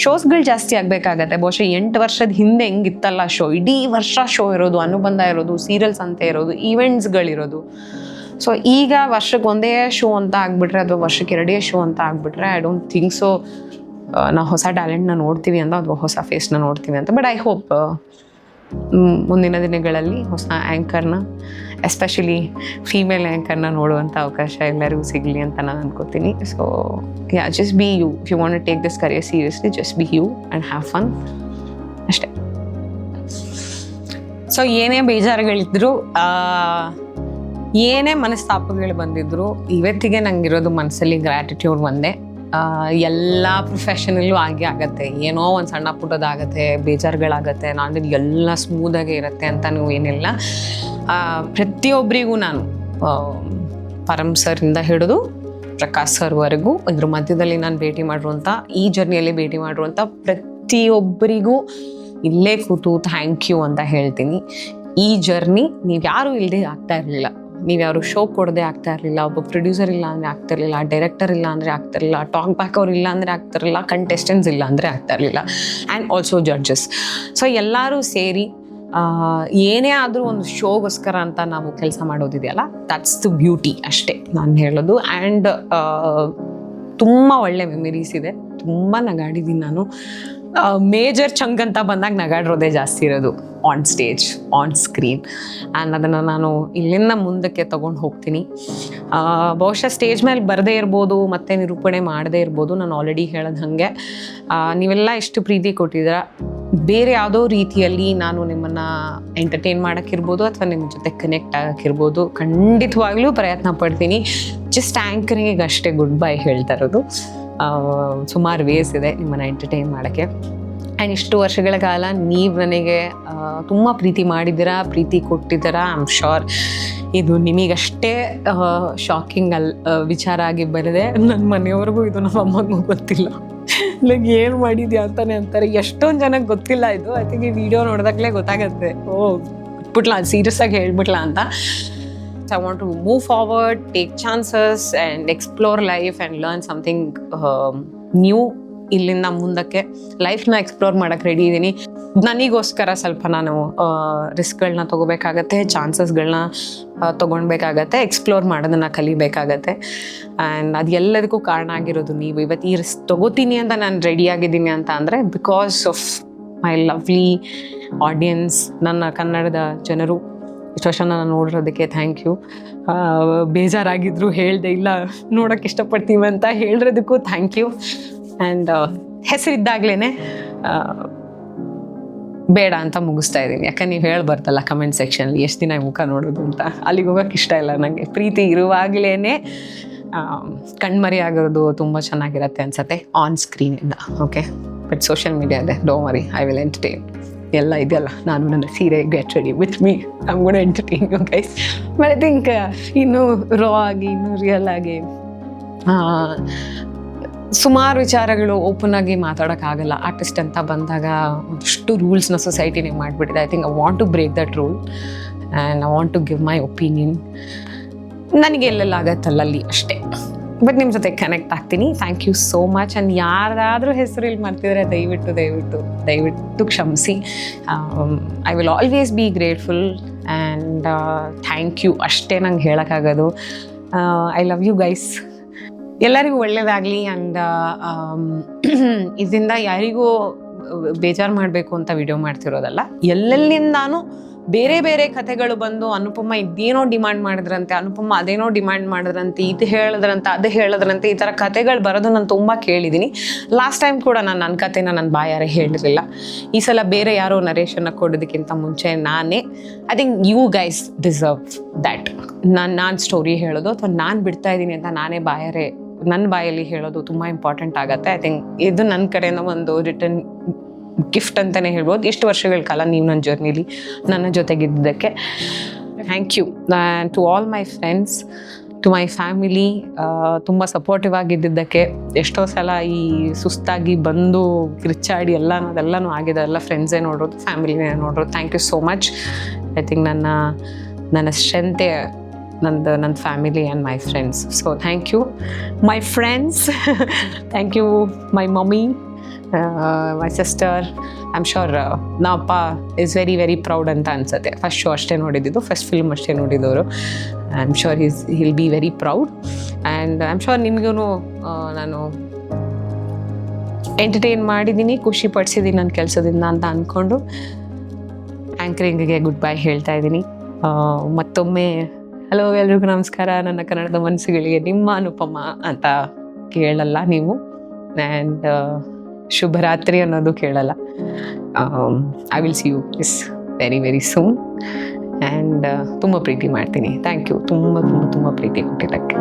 ಶೋಸ್ಗಳು ಜಾಸ್ತಿ ಆಗಬೇಕಾಗತ್ತೆ. ಬಹುಶಃ 8 ವರ್ಷದ ಹಿಂದೆ ಹೆಂಗಿತ್ತಲ್ಲ ಶೋ, ಇಡೀ ವರ್ಷ ಶೋ ಇರೋದು, ಅನುಬಂಧ ಇರೋದು, ಸೀರಿಯಲ್ಸ್ ಅಂತ ಇರೋದು, ಈವೆಂಟ್ಸ್ಗಳಿರೋದು. ಸೊ ಈಗ ವರ್ಷಕ್ಕೆ 1 ಶೋ ಅಂತ ಆಗಿಬಿಟ್ರೆ ಅಥವಾ ವರ್ಷಕ್ಕೆ 2 ಶೋ ಅಂತ ಆಗಿಬಿಟ್ರೆ ಐ ಡೋಂಟ್ ಥಿಂಕ್ ಸೊ ನಾವು ಹೊಸ ಟ್ಯಾಲೆಂಟ್ನ ನೋಡ್ತೀವಿ ಅಂತ ಅಥವಾ ಹೊಸ ಫೇಸ್ನ ನೋಡ್ತೀವಿ ಅಂತ. ಬಟ್ ಐ ಹೋಪ್ ಮುಂದಿನ ದಿನಗಳಲ್ಲಿ ಹೊಸ ಆ್ಯಂಕರ್ನ, ಎಸ್ಪೆಷಲಿ ಫೀಮೇಲ್ ಆ್ಯಂಕರ್ನ ನೋಡುವಂಥ ಅವಕಾಶ ಎಲ್ಲರಿಗೂ ಸಿಗಲಿ ಅಂತ ನಾನು ಅನ್ಕೋತೀನಿ. So just be you. If you want to take this career seriously, just be you and have fun ಅಷ್ಟೇ. ಸೊ ಏನೇ ಬೇಜಾರುಗಳಿದ್ರು, ಏನೇ ಮನಸ್ತಾಪಗಳು ಬಂದಿದ್ರು, ಇವತ್ತಿಗೆ ನಂಗಿರೋದು ಮನಸ್ಸಲ್ಲಿ ಗ್ರ್ಯಾಟಿಟ್ಯೂಡ್ ಒಂದೇ. ಎಲ್ಲ ಪ್ರೊಫೆಷನಲ್ಲೂ ಆಗತ್ತೆ, ಏನೋ ಒಂದು ಸಣ್ಣ ಪುಟ್ಟದಾಗತ್ತೆ, ಬೇಜಾರುಗಳಾಗತ್ತೆ. ನಾನು ಎಲ್ಲ ಸ್ಮೂದಾಗೆ ಇರುತ್ತೆ ಅಂತಲೂ ಏನಿಲ್ಲ. ಪ್ರತಿಯೊಬ್ಬರಿಗೂ ನಾನು ಪರಮ್ ಸರಿಂದ ಹಿಡಿದು ಪ್ರಕಾಶ್ ಸರ್ವರೆಗೂ ಇದ್ರ ಮಧ್ಯದಲ್ಲಿ ನಾನು ಭೇಟಿ ಮಾಡಿರುವಂಥ, ಈ ಜರ್ನಿಯಲ್ಲಿ ಭೇಟಿ ಮಾಡಿರುವಂಥ ಪ್ರತಿಯೊಬ್ಬರಿಗೂ ಇಲ್ಲೇ ಕೂತು ಥ್ಯಾಂಕ್ ಯು ಅಂತ ಹೇಳ್ತೀನಿ. ಈ ಜರ್ನಿ ನೀವು ಯಾರೂ ಇಲ್ಲದೆ ಆಗ್ತಾ ಇರಲಿಲ್ಲ, ನೀವು ಯಾರು ಶೋ ಕೊಡದೆ ಆಗ್ತಾ ಇರಲಿಲ್ಲ, ಒಬ್ಬ ಪ್ರೊಡ್ಯೂಸರ್ ಇಲ್ಲ ಅಂದರೆ ಆಗ್ತಿರಲಿಲ್ಲ, ಡೈರೆಕ್ಟರ್ ಇಲ್ಲ ಅಂದರೆ ಆಗ್ತಿರಲಿಲ್ಲ, ಟಾಕ್ ಬ್ಯಾಕ್ ಅವ್ರು ಇಲ್ಲ ಅಂದರೆ ಆಗ್ತಿರಲಿಲ್ಲ, ಕಂಟೆಸ್ಟೆಂಟ್ಸ್ ಇಲ್ಲ ಅಂದರೆ ಆಗ್ತಾ ಇರಲಿಲ್ಲ, ಆ್ಯಂಡ್ ಆಲ್ಸೋ ಜಡ್ಜಸ್. ಸೊ ಎಲ್ಲರೂ ಸೇರಿ ಏನೇ ಆದರೂ ಒಂದು ಶೋಗೋಸ್ಕರ ಅಂತ ನಾವು ಕೆಲಸ ಮಾಡೋದಿದೆಯಲ್ಲ, ದಟ್ಸ್ ದ ಬ್ಯೂಟಿ ಅಷ್ಟೇ ನಾನು ಹೇಳೋದು. ಆ್ಯಂಡ್ ತುಂಬ ಒಳ್ಳೆ ಮೆಮರೀಸ್ ಇದೆ, ತುಂಬ ನಗಾಡಿದ್ದೀನಿ ನಾನು. ಮೇಜರ್ ಚಂಕ್ ಅಂತ ಬಂದಾಗ ನಗಾಡಿರೋದೇ ಜಾಸ್ತಿ ಇರೋದು on stage, on screen. And ಅದನ್ನು ನಾನು ಇಲ್ಲಿಂದ ಮುಂದಕ್ಕೆ ತೊಗೊಂಡು ಹೋಗ್ತೀನಿ. ಬಹುಶಃ ಸ್ಟೇಜ್ ಮೇಲೆ ಬರದೇ ಇರ್ಬೋದು, ಮತ್ತೆ ನಿರೂಪಣೆ ಮಾಡದೇ ಇರ್ಬೋದು. ನಾನು ಆಲ್ರೆಡಿ ಹೇಳೋದು ಹಾಗೆ ನೀವೆಲ್ಲ ಎಷ್ಟು ಪ್ರೀತಿ ಕೊಟ್ಟಿದ್ದೀರ, ಬೇರೆ ಯಾವುದೋ ರೀತಿಯಲ್ಲಿ ನಾನು ನಿಮ್ಮನ್ನು ಎಂಟರ್ಟೈನ್ ಮಾಡೋಕ್ಕಿರ್ಬೋದು ಅಥವಾ ನಿಮ್ಮ ಜೊತೆ ಕನೆಕ್ಟ್ ಆಗೋಕ್ಕಿರ್ಬೋದು, ಖಂಡಿತವಾಗ್ಲೂ ಪ್ರಯತ್ನ ಪಡ್ತೀನಿ. ಜಸ್ಟ್ ಆ್ಯಂಕರಿಂಗಿಗೆ ಅಷ್ಟೇ ಗುಡ್ ಬೈ ಹೇಳ್ತಾ ಇರೋದು. ಸುಮಾರು ವೇಸ್ ಇದೆ ನಿಮ್ಮನ್ನು ಎಂಟರ್ಟೈನ್ ಮಾಡೋಕ್ಕೆ. ಆ್ಯಂಡ್ ಇಷ್ಟು ವರ್ಷಗಳ ಕಾಲ ನೀವು ನನಗೆ ತುಂಬ ಪ್ರೀತಿ ಮಾಡಿದ್ದೀರಾ, ಪ್ರೀತಿ ಕೊಟ್ಟಿದ್ದೀರಾ. ಐ ಆಮ್ ಶ್ಯೂರ್ ಇದು ನಿಮಗಷ್ಟೇ ಶಾಕಿಂಗ್ ವಿಚಾರ ಆಗಿ ಬರಿದೆ. ನನ್ನ ಮನೆಯವ್ರಿಗೂ ಇದು ನಮ್ಮ ಅಮ್ಮಗೂ ಗೊತ್ತಿಲ್ಲ. ನನಗೆ ಏನು ಮಾಡಿದ್ಯಾ ಅಂತಾನೆ ಅಂತಾರೆ. ಎಷ್ಟೊಂದು ಜನಕ್ಕೆ ಗೊತ್ತಿಲ್ಲ ಇದು. ಐ ಥಿಂಕ್ ಈ ವಿಡಿಯೋ ನೋಡಿದಾಗಲೇ ಗೊತ್ತಾಗತ್ತೆ, ಬಿಟ್ಲಾ ಸೀರಿಯಸ್ ಆಗಿ ಹೇಳ್ಬಿಟ್ಲಾ ಅಂತ. I want to move forward, take chances and explore life and learn something new. ಇಲ್ಲಿಂದ ಮುಂದಕ್ಕೆ ಲೈಫ್ನ ಎಕ್ಸ್ಪ್ಲೋರ್ ಮಾಡೋಕ್ಕೆ ರೆಡಿ ಇದ್ದೀನಿ. ನನಗೋಸ್ಕರ ಸ್ವಲ್ಪ ನಾನು ರಿಸ್ಕ್ಗಳನ್ನ ತೊಗೋಬೇಕಾಗತ್ತೆ, ಚಾನ್ಸಸ್ಗಳನ್ನ ತೊಗೊಳ್ಬೇಕಾಗತ್ತೆ, ಎಕ್ಸ್ಪ್ಲೋರ್ ಮಾಡೋದನ್ನು ಕಲಿಬೇಕಾಗತ್ತೆ. ಆ್ಯಂಡ್ ಅದು ಎಲ್ಲದಕ್ಕೂ ಕಾರಣ ಆಗಿರೋದು ನೀವು. ಇವತ್ತು ಈ ರಿಸ್ಕ್ ತೊಗೋತೀನಿ ಅಂತ ನಾನು ರೆಡಿಯಾಗಿದ್ದೀನಿ ಅಂತ ಅಂದರೆ because of my lovely audience, ನನ್ನ ಕನ್ನಡದ ಜನರು, ಇಷ್ಟು ವರ್ಷ ನಾನು ನೋಡಿರೋದಕ್ಕೆ ಥ್ಯಾಂಕ್ ಯು. ಬೇಜಾರಾಗಿದ್ರು ಹೇಳ್ದೆ ಇಲ್ಲ ನೋಡೋಕ್ಕೆ ಇಷ್ಟಪಡ್ತೀವಿ ಅಂತ ಹೇಳಿರೋದಕ್ಕೂ ಥ್ಯಾಂಕ್ ಯು. ಆ್ಯಂಡ್ ಹೆಸರಿದ್ದಾಗಲೇ ಬೇಡ ಅಂತ ಮುಗಿಸ್ತಾ ಇದ್ದೀನಿ. ಯಾಕಂದ್ರೆ ನೀವು ಹೇಳ್ಬಾರ್ದಲ್ಲ ಕಮೆಂಟ್ ಸೆಕ್ಷನಲ್ಲಿ ಎಷ್ಟು ದಿನ ಮುಖ ನೋಡೋದು ಅಂತ. ಅಲ್ಲಿಗೆ ಹೋಗೋಕ್ಕೆ ಇಷ್ಟ ಇಲ್ಲ ನನಗೆ. ಪ್ರೀತಿ ಇರುವಾಗಲೇ ಕಣ್ಮರಿ ಆಗೋದು ತುಂಬ ಚೆನ್ನಾಗಿರತ್ತೆ ಅನ್ಸತ್ತೆ ಆನ್ ಸ್ಕ್ರೀನಿಂದ. ಓಕೆ, ಬಟ್ ಸೋಷಿಯಲ್ ಮೀಡಿಯಾ ಇದೆ, don't worry, I will entertain. ಎಲ್ಲ ಇದೆಯಲ್ಲ, ನಾನು ನನ್ನ ಸೀರೆ get ready with me, I am gonna entertain you guys. But I think ಇನ್ನೂ ರಾ ಆಗಿ, ಇನ್ನೂ ರಿಯಲ್ ಆಗಿ ಸುಮಾರು ವಿಚಾರಗಳು ಓಪನ್ ಆಗಿ ಮಾತಾಡೋಕ್ಕಾಗಲ್ಲ. ಆರ್ಟಿಸ್ಟ್ ಅಂತ ಬಂದಾಗ ಒಂದಷ್ಟು ರೂಲ್ಸ್ನ ಸೊಸೈಟಿನೇ ಮಾಡಿಬಿಟ್ಟಿದೆ. I think I want to break that rule and I want to give my opinion. ನನಗೆ ಎಲ್ಲೆಲ್ಲ ಆಗತ್ತಲ್ಲ ಅಲ್ಲಿ ಅಷ್ಟೇ. ಬಟ್ ನಿಮ್ಮ ಜೊತೆ ಕನೆಕ್ಟ್ ಆಗ್ತೀನಿ. Thank you so much. And ಯಾರಾದರೂ ಹೆಸರು ಇಲ್ಲಿ ಮಾಡ್ತಿದ್ರೆ ದಯವಿಟ್ಟು ಕ್ಷಮಿಸಿ. I will always be grateful and thank you ಅಷ್ಟೇ ನಂಗೆ ಹೇಳೋಕ್ಕಾಗೋದು. I love you guys. ಎಲ್ಲರಿಗೂ ಒಳ್ಳೆಯದಾಗಲಿ. ಆ್ಯಂಡ್ ಇದರಿಂದ ಯಾರಿಗೂ ಬೇಜಾರು ಮಾಡಬೇಕು ಅಂತ ವಿಡಿಯೋ ಮಾಡ್ತಿರೋದಲ್ಲ. ಎಲ್ಲೆಲ್ಲಿಂದಾನು ಬೇರೆ ಬೇರೆ ಕಥೆಗಳು ಬಂದು ಅನುಪಮ ಇದೇನೋ ಡಿಮ್ಯಾಂಡ್ ಮಾಡಿದ್ರಂತೆ, ಅನುಪಮ ಅದೇನೋ ಡಿಮ್ಯಾಂಡ್ ಮಾಡಿದ್ರಂತೆ, ಇದು ಹೇಳಿದ್ರಂತೆ, ಅದು ಹೇಳಿದ್ರಂತೆ, ಈ ಥರ ಕಥೆಗಳು ಬರೋದು ನಾನು ತುಂಬ ಕೇಳಿದ್ದೀನಿ. ಲಾಸ್ಟ್ ಟೈಮ್ ಕೂಡ ನಾನು ನನ್ನ ಕಥೆನ ನನ್ನ ಬಾಯಾರೆ ಹೇಳಿರಲಿಲ್ಲ. ಈ ಸಲ ಬೇರೆ ಯಾರೋ ನರೇಶನ್ನ ಕೊಡೋದಕ್ಕಿಂತ ಮುಂಚೆ ನಾನೇ, I think you guys deserve that. ನಾನು ಸ್ಟೋರಿ ಹೇಳೋದು ಅಥವಾ ನಾನು ಬಿಡ್ತಾ ಇದ್ದೀನಿ ಅಂತ ನಾನೇ ನನ್ನ ಬಾಯಲ್ಲಿ ಹೇಳೋದು ತುಂಬ ಇಂಪಾರ್ಟೆಂಟ್ ಆಗುತ್ತೆ. ಐ ಥಿಂಕ್ ಇದು ನನ್ನ ಕಡೆಯಿಂದ ಒಂದು ರಿಟರ್ನ್ ಗಿಫ್ಟ್ ಅಂತಲೇ ಹೇಳ್ಬೋದು. ಇಷ್ಟು ವರ್ಷಗಳ ಕಾಲ ನೀವು ನನ್ನ ಜರ್ನಿಲಿ ನನ್ನ ಜೊತೆಗಿದ್ದಕ್ಕೆ thank you. To all my friends, to my family, ತುಂಬ ಸಪೋರ್ಟಿವ್ ಆಗಿದ್ದಕ್ಕೆ. ಎಷ್ಟೋ ಸಲ ಈ ಸುಸ್ತಾಗಿ ಬಂದು ಕಿರ್ಚಾಡಿ ಅದೆಲ್ಲನೂ ಆಗಿದೆ. ಎಲ್ಲ ಫ್ರೆಂಡ್ಸೇ ನೋಡೋದು, ಫ್ಯಾಮಿಲಿನೇ ನೋಡೋದು. Thank you so much. I think ನನ್ನ ಸ್ಟ್ರೆಂತೇ ನನ್ನ family and my friends. So thank you my friends. Thank you my mummy, my sister. I am sure ನಮ್ಮಪ್ಪ ಈಸ್ ವೆರಿ ವೆರಿ ಪ್ರೌಡ್ ಅಂತ ಅನ್ಸುತ್ತೆ. ಫಸ್ಟ್ ಶೋ ಅಷ್ಟೇ ನೋಡಿದ್ದು, ಫಸ್ಟ್ ಫಿಲ್ಮ್ ಅಷ್ಟೇ ನೋಡಿದವರು. I am sure he'll be very proud. And I am sure ನಿಮಗೂ ನಾನು entertain ಮಾಡಿದ್ದೀನಿ, ಖುಷಿ ಪಡಿಸಿದ್ದೀನಿ ನನ್ನ ಕೆಲಸದಿಂದ ಅಂತ ಅಂದ್ಕೊಂಡು ಆ್ಯಂಕರಿಂಗಿಗೆ ಗುಡ್ ಬೈ ಹೇಳ್ತಾ ಇದ್ದೀನಿ. ಮತ್ತೊಮ್ಮೆ ಹಲೋ, ಎಲ್ರಿಗೂ ನಮಸ್ಕಾರ. ನನ್ನ ಕನ್ನಡದ ಮನಸ್ಸುಗಳಿಗೆ ನಿಮ್ಮ ಅನುಪಮ ಅಂತ ಕೇಳಲ್ಲ ನೀವು, ಆ್ಯಂಡ್ ಶುಭರಾತ್ರಿ ಅನ್ನೋದು ಕೇಳಲ್ಲ. I will see you is very very soon. And ತುಂಬ ಪ್ರೀತಿ ಮಾಡ್ತೀನಿ. ಥ್ಯಾಂಕ್ ಯು, ತುಂಬ ತುಂಬ ತುಂಬ ಪ್ರೀತಿ ಕೊಟ್ಟಿದ್ದಕ್ಕೆ.